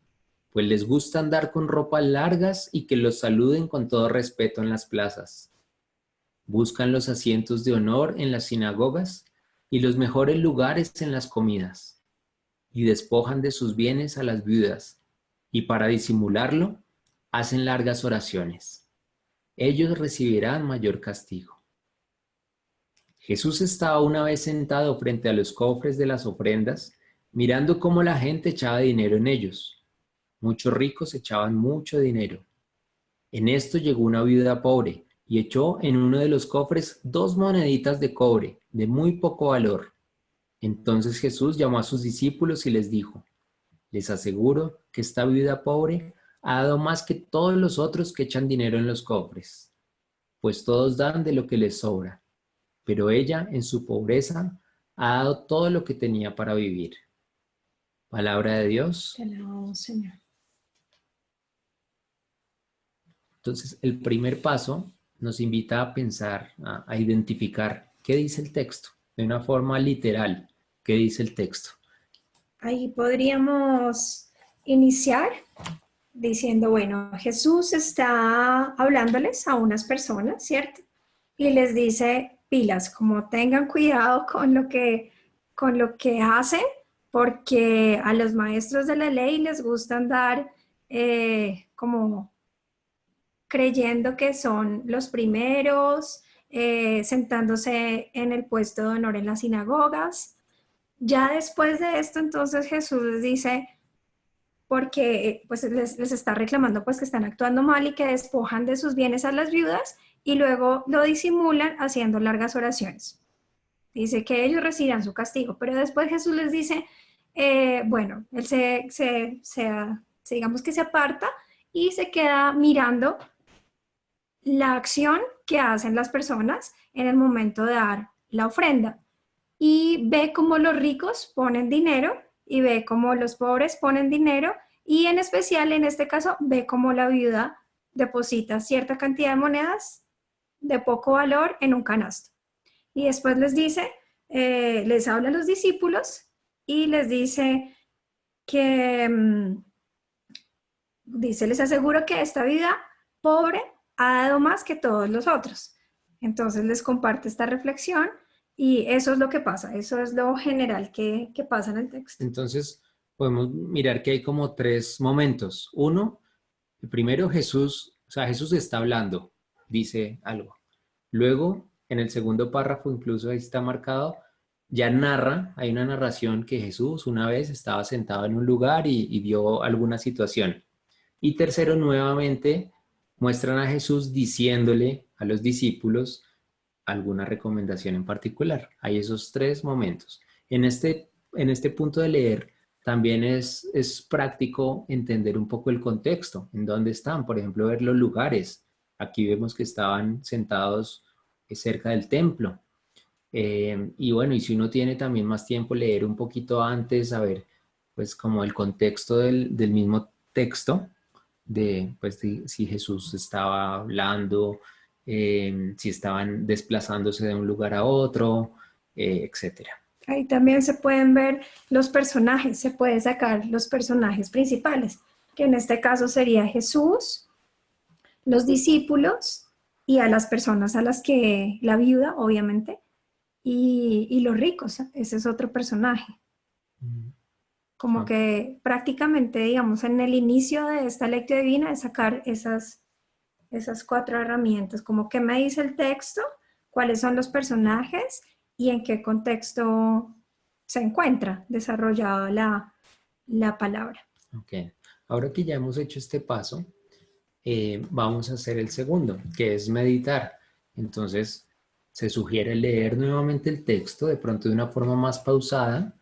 pues les gusta andar con ropas largas y que los saluden con todo respeto en las plazas. Buscan los asientos de honor en las sinagogas y los mejores lugares en las comidas, y despojan de sus bienes a las viudas, y para disimularlo, hacen largas oraciones. Ellos recibirán mayor castigo. Jesús estaba una vez sentado frente a los cofres de las ofrendas, mirando cómo la gente echaba dinero en ellos. Muchos ricos echaban mucho dinero. En esto llegó una viuda pobre y echó en uno de los cofres 2 moneditas de cobre, de muy poco valor. Entonces Jesús llamó a sus discípulos y les dijo, les aseguro que esta viuda pobre ha dado más que todos los otros que echan dinero en los cofres, pues todos dan de lo que les sobra, pero ella en su pobreza ha dado todo lo que tenía para vivir. Palabra de Dios. Te alabamos, Señor. Entonces, el primer paso nos invita a pensar, a identificar qué dice el texto, de una forma literal, qué dice el texto. Ahí podríamos iniciar diciendo, bueno, Jesús está hablándoles a unas personas, ¿cierto? Y les dice, pilas, como tengan cuidado con lo que hacen, porque a los maestros de la ley les gusta andar como creyendo que son los primeros, sentándose en el puesto de honor en las sinagogas. Ya después de esto, entonces Jesús les dice, porque pues les está reclamando pues que están actuando mal y que despojan de sus bienes a las viudas y luego lo disimulan haciendo largas oraciones. Dice que ellos recibirán su castigo, pero después Jesús les dice, bueno, él digamos que se aparta y se queda mirando la acción que hacen las personas en el momento de dar la ofrenda y ve cómo los ricos ponen dinero y ve cómo los pobres ponen dinero y en especial en este caso ve cómo la viuda deposita cierta cantidad de monedas de poco valor en un canasto. Y después les dice, les habla a los discípulos y les dice que, dice, les aseguro que esta viuda pobre ha dado más que todos los otros. Entonces les comparte esta reflexión y eso es lo que pasa, eso es lo general que pasa en el texto. Entonces, podemos mirar que hay como tres momentos. Uno, el primero Jesús, o sea, Jesús está hablando, dice algo. Luego, en el segundo párrafo, incluso ahí está marcado, ya narra, hay una narración que Jesús una vez estaba sentado en un lugar y vio alguna situación. Y tercero, nuevamente, muestran a Jesús diciéndole a los discípulos alguna recomendación en particular. Hay esos tres momentos. En este punto de leer, también es práctico entender un poco el contexto, en dónde están, por ejemplo, ver los lugares. Aquí vemos que estaban sentados cerca del templo. Y bueno, y si uno tiene también más tiempo, leer un poquito antes, a ver, pues como el contexto del mismo texto, pues, si Jesús estaba hablando, si estaban desplazándose de un lugar a otro, etcétera. Ahí también se pueden ver los personajes, se pueden sacar los personajes principales, que en este caso sería Jesús, los discípulos y a las personas a las que, la viuda, obviamente, y los ricos, ese es otro personaje. Como que prácticamente, digamos, en el inicio de esta lectura divina es sacar esas cuatro herramientas, como qué me dice el texto, cuáles son los personajes y en qué contexto se encuentra desarrollada la palabra. Ok, ahora que ya hemos hecho este paso, vamos a hacer el segundo, que es meditar. Entonces, se sugiere leer nuevamente el texto, de pronto de una forma más pausada,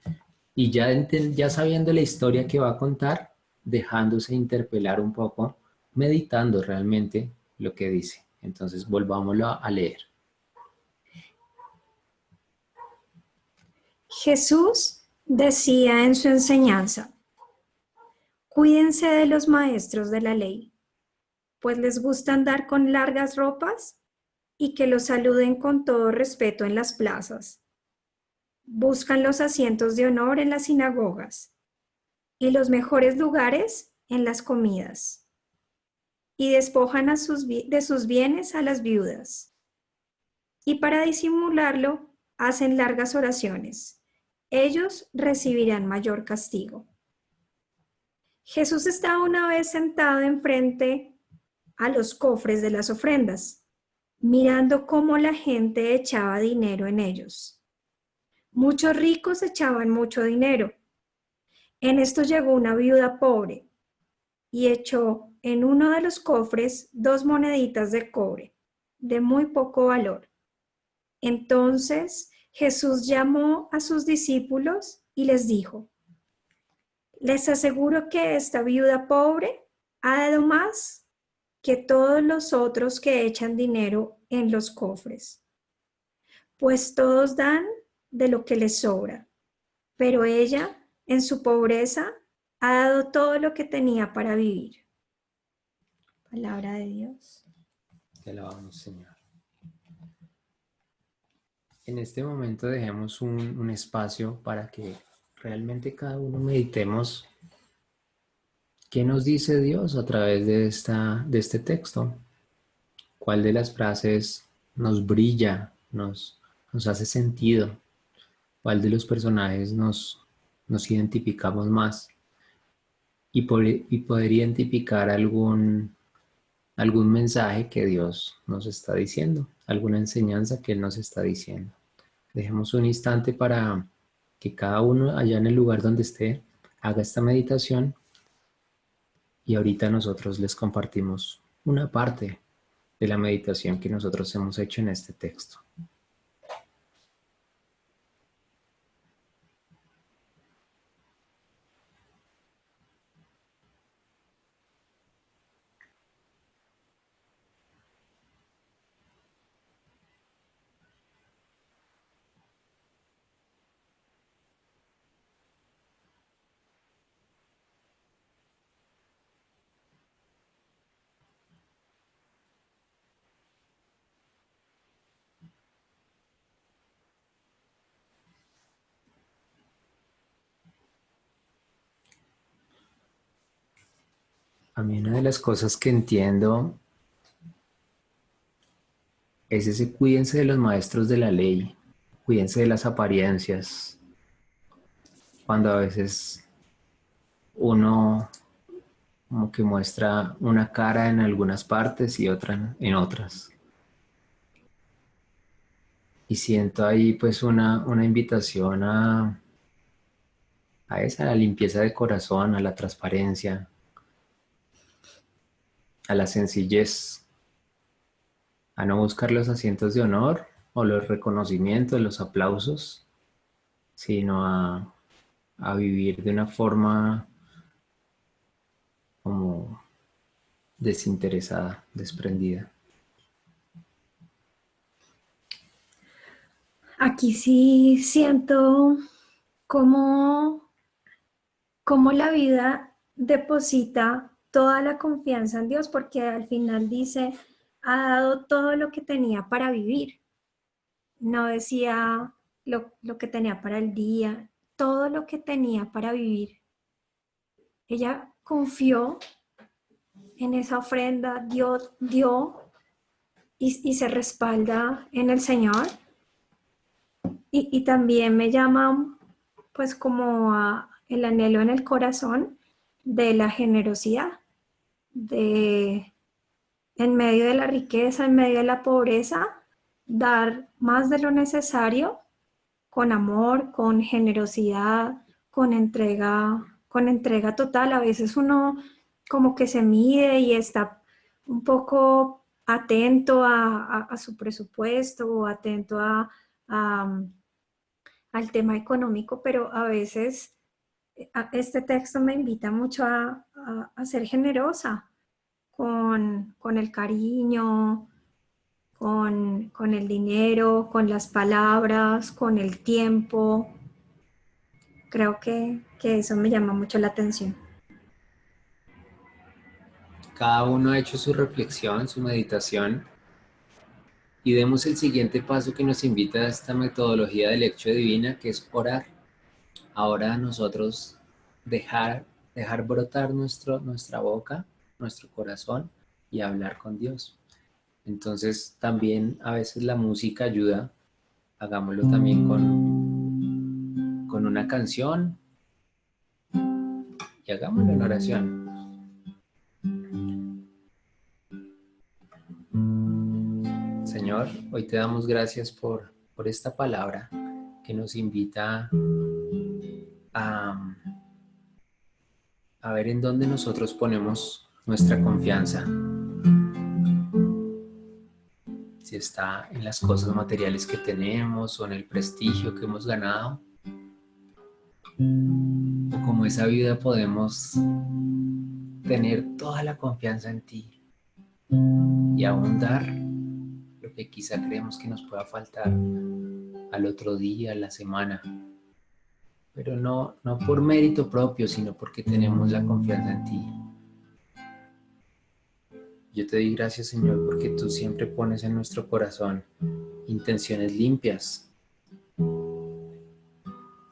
y ya sabiendo la historia que va a contar, dejándose interpelar un poco, meditando realmente lo que dice. Entonces, volvámoslo a leer. Jesús decía en su enseñanza, cuídense de los maestros de la ley, pues les gusta andar con largas ropas y que los saluden con todo respeto en las plazas. Buscan los asientos de honor en las sinagogas y los mejores lugares en las comidas. Y despojan de sus bienes a las viudas. Y para disimularlo, hacen largas oraciones. Ellos recibirán mayor castigo. Jesús estaba una vez sentado enfrente a los cofres de las ofrendas, mirando cómo la gente echaba dinero en ellos. Muchos ricos echaban mucho dinero. En esto llegó una viuda pobre y echó en uno de los cofres 2 moneditas de cobre, de muy poco valor. Entonces Jesús llamó a sus discípulos y les dijo, les aseguro que esta viuda pobre ha dado más que todos los otros que echan dinero en los cofres, pues todos dan de lo que les sobra, pero ella, en su pobreza, ha dado todo lo que tenía para vivir. Palabra de Dios. Te alabamos, Señor. En este momento dejemos un espacio para que realmente cada uno meditemos qué nos dice Dios a través de este texto. ¿Cuál de las frases nos brilla, nos nos hace sentido, cuál de los personajes nos identificamos más y poder identificar algún mensaje que Dios nos está diciendo, alguna enseñanza que Él nos está diciendo. Dejemos un instante para que cada uno allá en el lugar donde esté haga esta meditación y ahorita nosotros les compartimos una parte de la meditación que nosotros hemos hecho en este texto. A mí una de las cosas que entiendo es ese cuídense de los maestros de la ley, cuídense de las apariencias, cuando a veces uno como que muestra una cara en algunas partes y otra en otras. Y siento ahí pues una invitación a esa, a la limpieza de corazón, a la transparencia, a la sencillez, a no buscar los asientos de honor o los reconocimientos, los aplausos, sino a vivir de una forma como desinteresada, desprendida. Aquí sí siento cómo la vida deposita toda la confianza en Dios, porque al final dice, ha dado todo lo que tenía para vivir. No decía lo que tenía para el día, todo lo que tenía para vivir. Ella confió en esa ofrenda, dio y se respalda en el Señor. Y también me llama pues como el anhelo en el corazón de la generosidad, de en medio de la riqueza, en medio de la pobreza, dar más de lo necesario con amor, con generosidad, con entrega total. A veces uno como que se mide y está un poco atento a su presupuesto o atento al tema económico, pero a veces este texto me invita mucho a ser generosa con el cariño, con el dinero, con las palabras, con el tiempo. Creo que eso me llama mucho la atención. Cada uno ha hecho su reflexión, su meditación, y demos el siguiente paso que nos invita a esta metodología de lección divina, que es orar. Ahora nosotros dejar brotar nuestra boca, nuestro corazón y hablar con Dios. Entonces también a veces la música ayuda, hagámoslo también con una canción y hagámoslo en oración. Señor, hoy te damos gracias por esta palabra que nos invita a ver en dónde nosotros ponemos nuestra confianza. Si está en las cosas materiales que tenemos o en el prestigio que hemos ganado, o como esa vida podemos tener toda la confianza en ti y aún dar lo que quizá creemos que nos pueda faltar al otro día, a la semana, pero no por mérito propio, sino porque tenemos la confianza en ti. Yo te doy gracias, Señor, porque tú siempre pones en nuestro corazón intenciones limpias.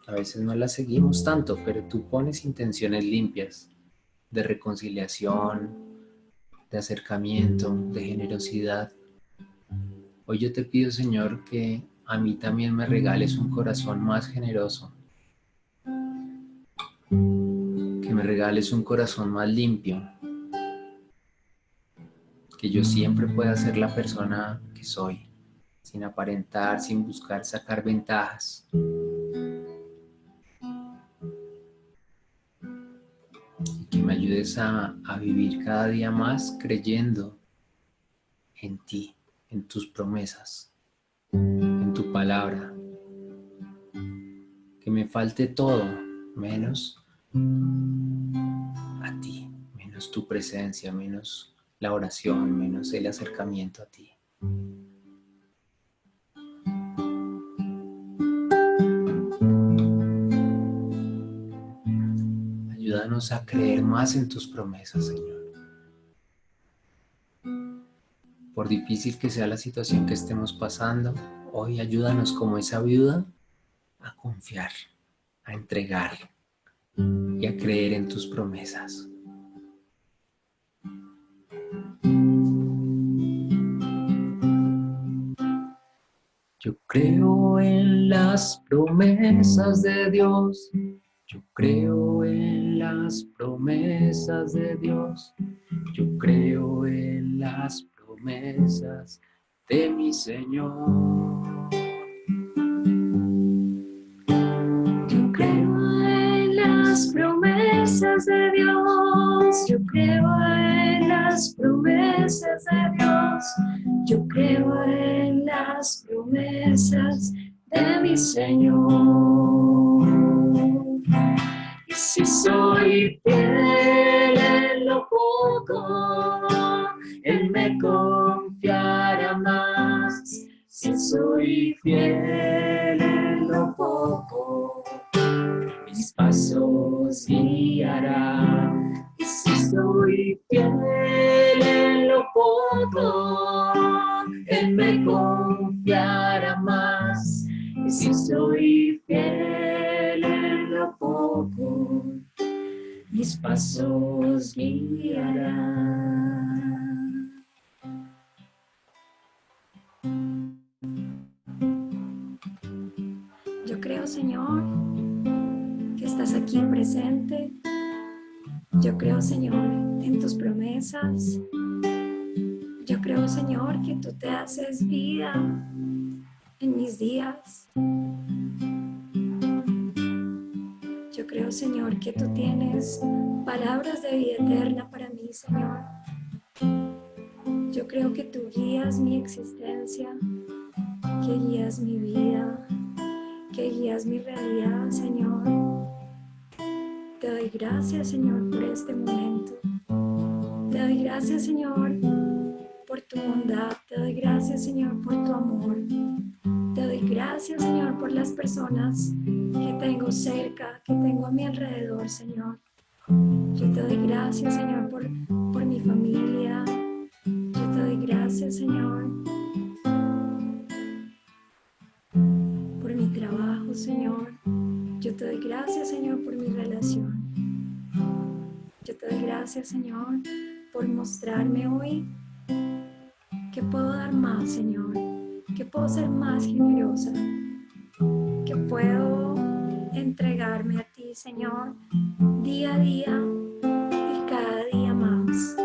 A veces no las seguimos tanto, pero tú pones intenciones limpias de reconciliación, de acercamiento, de generosidad. Hoy yo te pido, Señor, que a mí también me regales un corazón más generoso, que me regales un corazón más limpio, que yo siempre pueda ser la persona que soy, sin aparentar, sin buscar sacar ventajas. Y que me ayudes a vivir cada día más creyendo en ti, en tus promesas, en tu palabra. Que me falte todo, menos a ti, menos tu presencia, menos la oración, menos el acercamiento a ti. Ayúdanos a creer más en tus promesas, Señor. Por difícil que sea la situación que estemos pasando, hoy ayúdanos como esa viuda a confiar, a entregar y a creer en tus promesas. Yo creo en las promesas de Dios. Yo creo en las promesas de Dios. Yo creo en las promesas de mi Señor. Yo creo en las promesas de Dios. Yo creo en las promesas de Dios. Yo creo en las promesas de mi Señor. Y si soy fiel en lo poco, Él me confiará más. Si soy fiel en lo poco, mis pasos guiará. Y si soy fiel en lo poco, Él me confiará más. Y si soy fiel en lo poco, mis pasos guiará. Yo creo, Señor, que estás aquí presente. Yo creo, Señor, en tus promesas. Yo creo, Señor, que tú te haces vida en mis días. Yo creo, Señor, que tú tienes palabras de vida eterna para mí, Señor. Yo creo que tú guías mi existencia, que guías mi vida, que guías mi realidad, Señor. Te doy gracias, Señor, por este momento. Te doy gracias, Señor, por tu bondad. Te doy gracias, Señor, por tu amor. Te doy gracias, Señor, por las personas que tengo cerca, que tengo a mi alrededor, Señor. Yo te doy gracias, Señor, por mi familia. Yo te doy gracias, Señor, por mi trabajo, Señor. Yo te doy gracias, Señor, por mi relación. Yo te doy gracias, Señor, por mostrarme hoy que puedo dar más, Señor, que puedo ser más generosa, que puedo entregarme a ti, Señor, día a día y cada día más.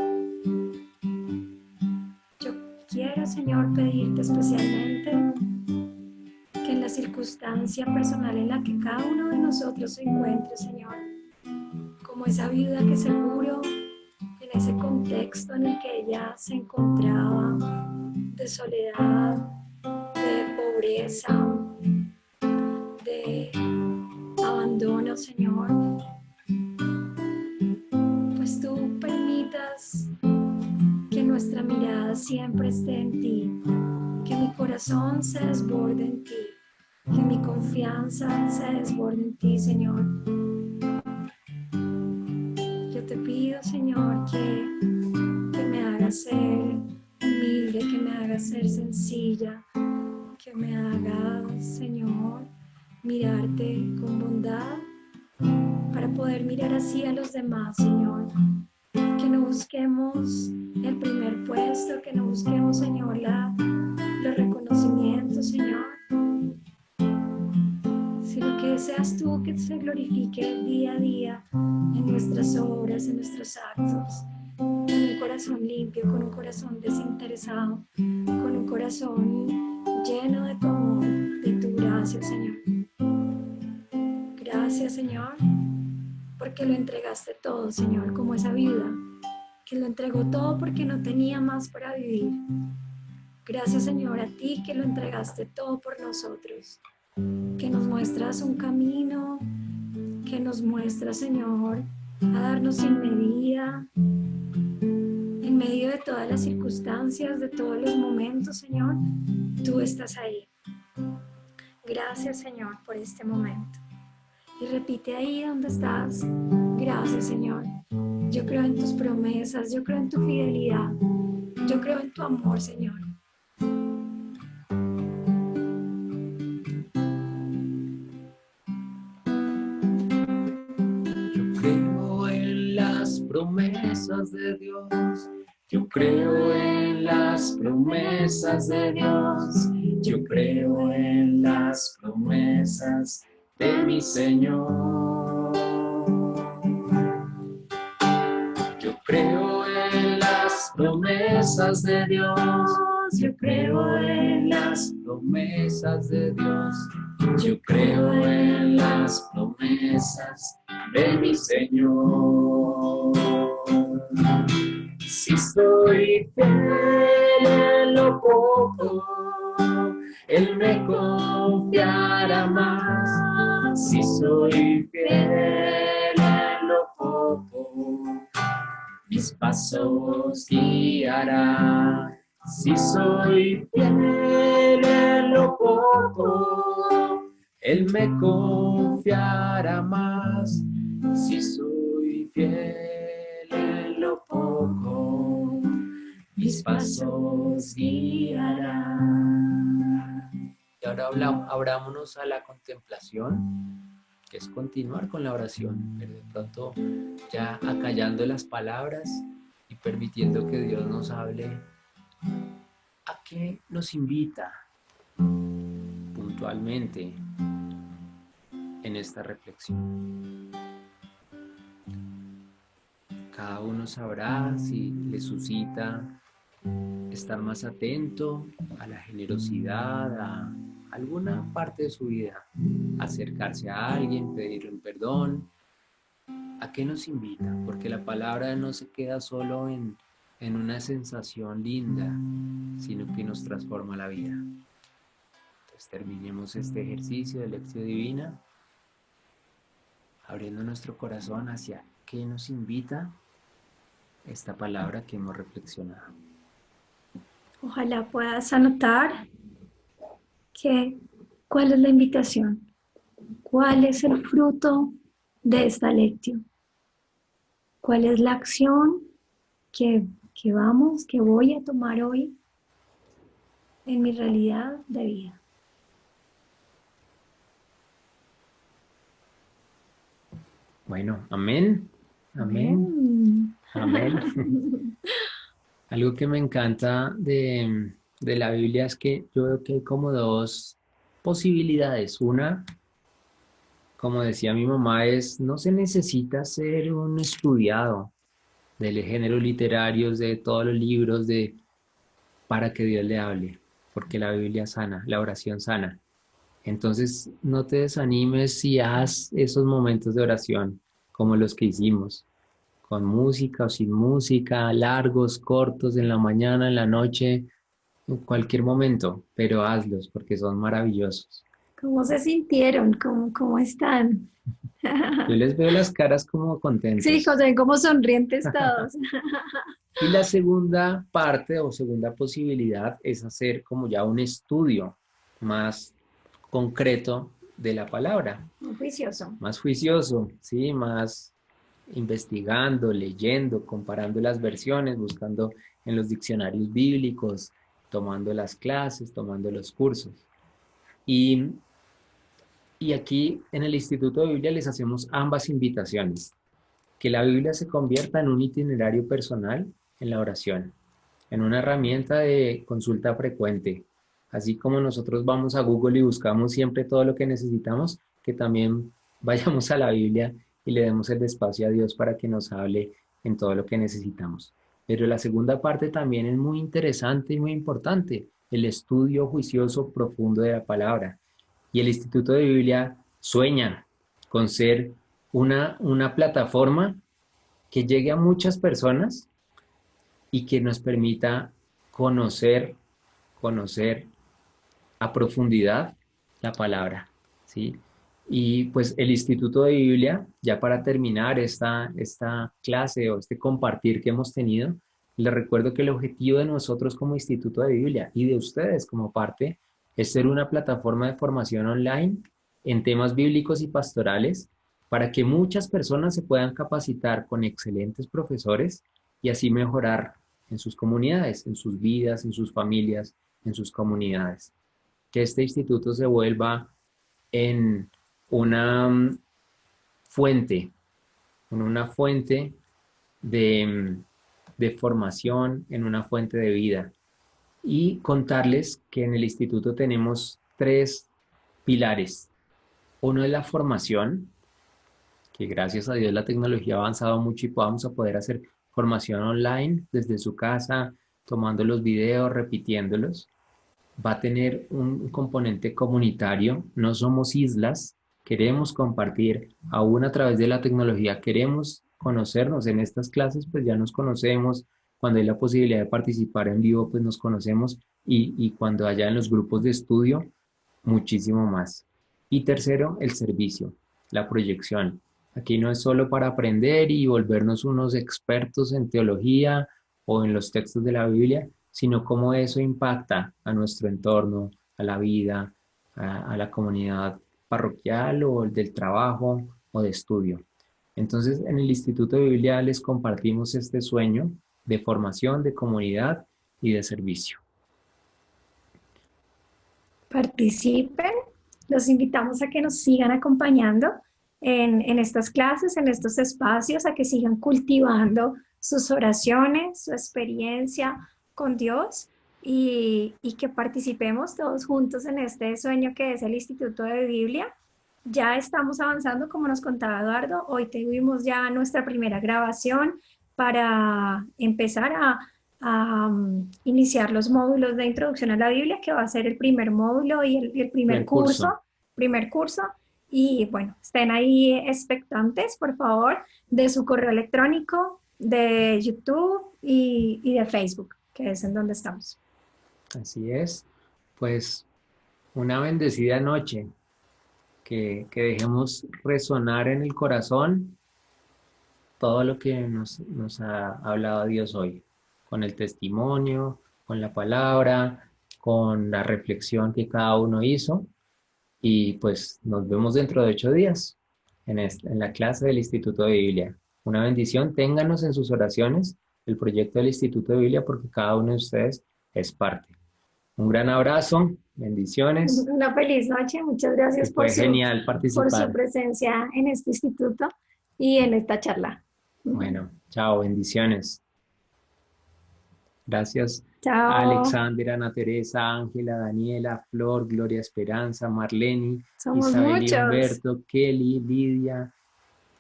Yo quiero, Señor, pedirte especialmente que en la circunstancia personal en la que cada uno de nosotros se encuentre, Señor, como esa viuda que seguro en ese contexto en el que ella se encontraba, de soledad, de pobreza, de abandono, Señor, pues tú permitas que nuestra mirada siempre esté en ti, que mi corazón se desborde en ti, que mi confianza se desborde en ti, Señor. Yo te pido, Señor, que me hagas ser humilde, que me hagas ser sencilla, que me hagas, Señor, mirarte con bondad para poder mirar así a los demás, Señor. Que no busquemos el primer puesto, que no busquemos, Señor, los reconocimientos, Señor, que seas tú que se glorifique día a día en nuestras obras, en nuestros actos, con un corazón limpio, con un corazón desinteresado, con un corazón lleno de tu amor, de tu gracia, Señor. Gracias, Señor, porque lo entregaste todo, Señor, como esa viuda, que lo entregó todo porque no tenía más para vivir. Gracias, Señor, a ti que lo entregaste todo por nosotros, que nos muestras un camino, que nos muestras, Señor, a darnos sin medida, en medio de todas las circunstancias, de todos los momentos, Señor, tú estás ahí. Gracias, Señor, por este momento. Y repite ahí donde estás. Gracias, Señor. Yo creo en tus promesas, yo creo en tu fidelidad, yo creo en tu amor, Señor. Yo creo en las promesas de Dios. Yo creo en las promesas de Dios. Yo creo en las promesas de mi Señor. Yo creo en las promesas de Dios. Yo creo en las promesas de Dios. Yo creo en las promesas de mi Señor. Si soy fiel en lo poco, Él me confiará más. Si soy fiel en lo poco, mis pasos guiará. Si soy fiel en lo poco, Él me confiará más. Si soy fiel en lo poco, mis pasos guiará. Y ahora abrámonos a la contemplación, que es continuar con la oración, pero de pronto ya acallando las palabras y permitiendo que Dios nos hable. ¿A qué nos invita puntualmente en esta reflexión? Cada uno sabrá si le suscita estar más atento a la generosidad, a alguna parte de su vida, acercarse a alguien, pedirle un perdón. ¿A qué nos invita? Porque la palabra no se queda solo en una sensación linda, sino que nos transforma la vida. Entonces terminemos este ejercicio de lección divina, abriendo nuestro corazón hacia qué nos invita esta palabra que hemos reflexionado. Ojalá puedas anotar cuál es la invitación, cuál es el fruto de esta lección, cuál es la acción que voy a tomar hoy en mi realidad de vida. Bueno, amén, amén, amén. Algo que me encanta de la Biblia es que yo veo que hay como dos posibilidades. Una, como decía mi mamá, no se necesita ser un estudiado del género literario, de todos los libros, para que Dios le hable, porque la Biblia sana, la oración sana. Entonces, no te desanimes si haz esos momentos de oración como los que hicimos, con música o sin música, largos, cortos, en la mañana, en la noche, en cualquier momento, pero hazlos porque son maravillosos. ¿Cómo se sintieron? ¿Cómo están? Yo les veo las caras como contentos. Sí, como sonrientes todos. Y la segunda parte o segunda posibilidad es hacer como ya un estudio más concreto de la palabra. Muy juicioso. Más juicioso, ¿sí? Más investigando, leyendo, comparando las versiones, buscando en los diccionarios bíblicos, tomando las clases, tomando los cursos. Y aquí en el Instituto de Biblia les hacemos ambas invitaciones. Que la Biblia se convierta en un itinerario personal en la oración, en una herramienta de consulta frecuente. Así como nosotros vamos a Google y buscamos siempre todo lo que necesitamos, que también vayamos a la Biblia y le demos el espacio a Dios para que nos hable en todo lo que necesitamos. Pero la segunda parte también es muy interesante y muy importante, el estudio juicioso profundo de la palabra. Y el Instituto de Biblia sueña con ser una plataforma que llegue a muchas personas y que nos permita conocer a profundidad la palabra, ¿sí? Y pues el Instituto de Biblia, ya para terminar esta clase o este compartir que hemos tenido, les recuerdo que el objetivo de nosotros como Instituto de Biblia y de ustedes como parte es ser una plataforma de formación online en temas bíblicos y pastorales para que muchas personas se puedan capacitar con excelentes profesores y así mejorar en sus comunidades, en sus vidas, en sus familias, en sus comunidades. Que este instituto se vuelva en una fuente, de formación, en una fuente de vida. Y contarles que en el instituto tenemos 3 pilares. Uno es la formación, que gracias a Dios la tecnología ha avanzado mucho y vamos a poder hacer formación online desde su casa, tomando los videos, repitiéndolos. Va a tener un componente comunitario, no somos islas, queremos compartir, aún a través de la tecnología, queremos conocernos en estas clases, pues ya nos conocemos, cuando hay la posibilidad de participar en vivo, pues nos conocemos y cuando haya en los grupos de estudio, muchísimo más. Y tercero, el servicio, la proyección. Aquí no es solo para aprender y volvernos unos expertos en teología o en los textos de la Biblia, sino cómo eso impacta a nuestro entorno, a la vida, a la comunidad parroquial o del trabajo o de estudio. Entonces, en el Instituto de Biblia les compartimos este sueño de formación, de comunidad y de servicio. Participen, los invitamos a que nos sigan acompañando en estas clases, en estos espacios, a que sigan cultivando sus oraciones, su experiencia con Dios y que participemos todos juntos en este sueño que es el Instituto de Biblia. Ya estamos avanzando, como nos contaba Eduardo. Hoy tuvimos ya nuestra primera grabación para empezar a iniciar los módulos de introducción a la Biblia, que va a ser el primer módulo y el primer curso. Y bueno, estén ahí expectantes, por favor, de su correo electrónico, de YouTube y de Facebook, que es en donde estamos. Así es. Pues una bendecida noche. Que dejemos resonar en el corazón todo lo que nos ha hablado Dios hoy, con el testimonio, con la palabra, con la reflexión que cada uno hizo. Y pues nos vemos dentro de 8 días en la clase del Instituto de Biblia. Una bendición, ténganos en sus oraciones el proyecto del Instituto de Biblia porque cada uno de ustedes es parte. Un gran abrazo, bendiciones. Una feliz noche, muchas gracias genial participar. por su presencia en este instituto y en esta charla. Bueno, chao, bendiciones. Gracias Chao. a Alexandra, Ana Teresa, Ángela, Daniela, Flor, Gloria Esperanza, Marleni, Somos Isabel muchos. y Humberto, Kelly, Lidia,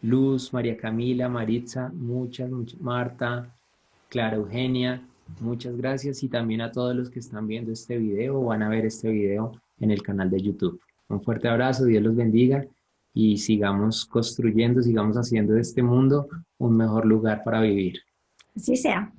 Luz, María Camila, Maritza, muchas, Marta, Clara Eugenia, muchas gracias y también a todos los que están viendo este video o van a ver este video en el canal de YouTube. Un fuerte abrazo, Dios los bendiga y sigamos construyendo, sigamos haciendo de este mundo un mejor lugar para vivir. Así sea.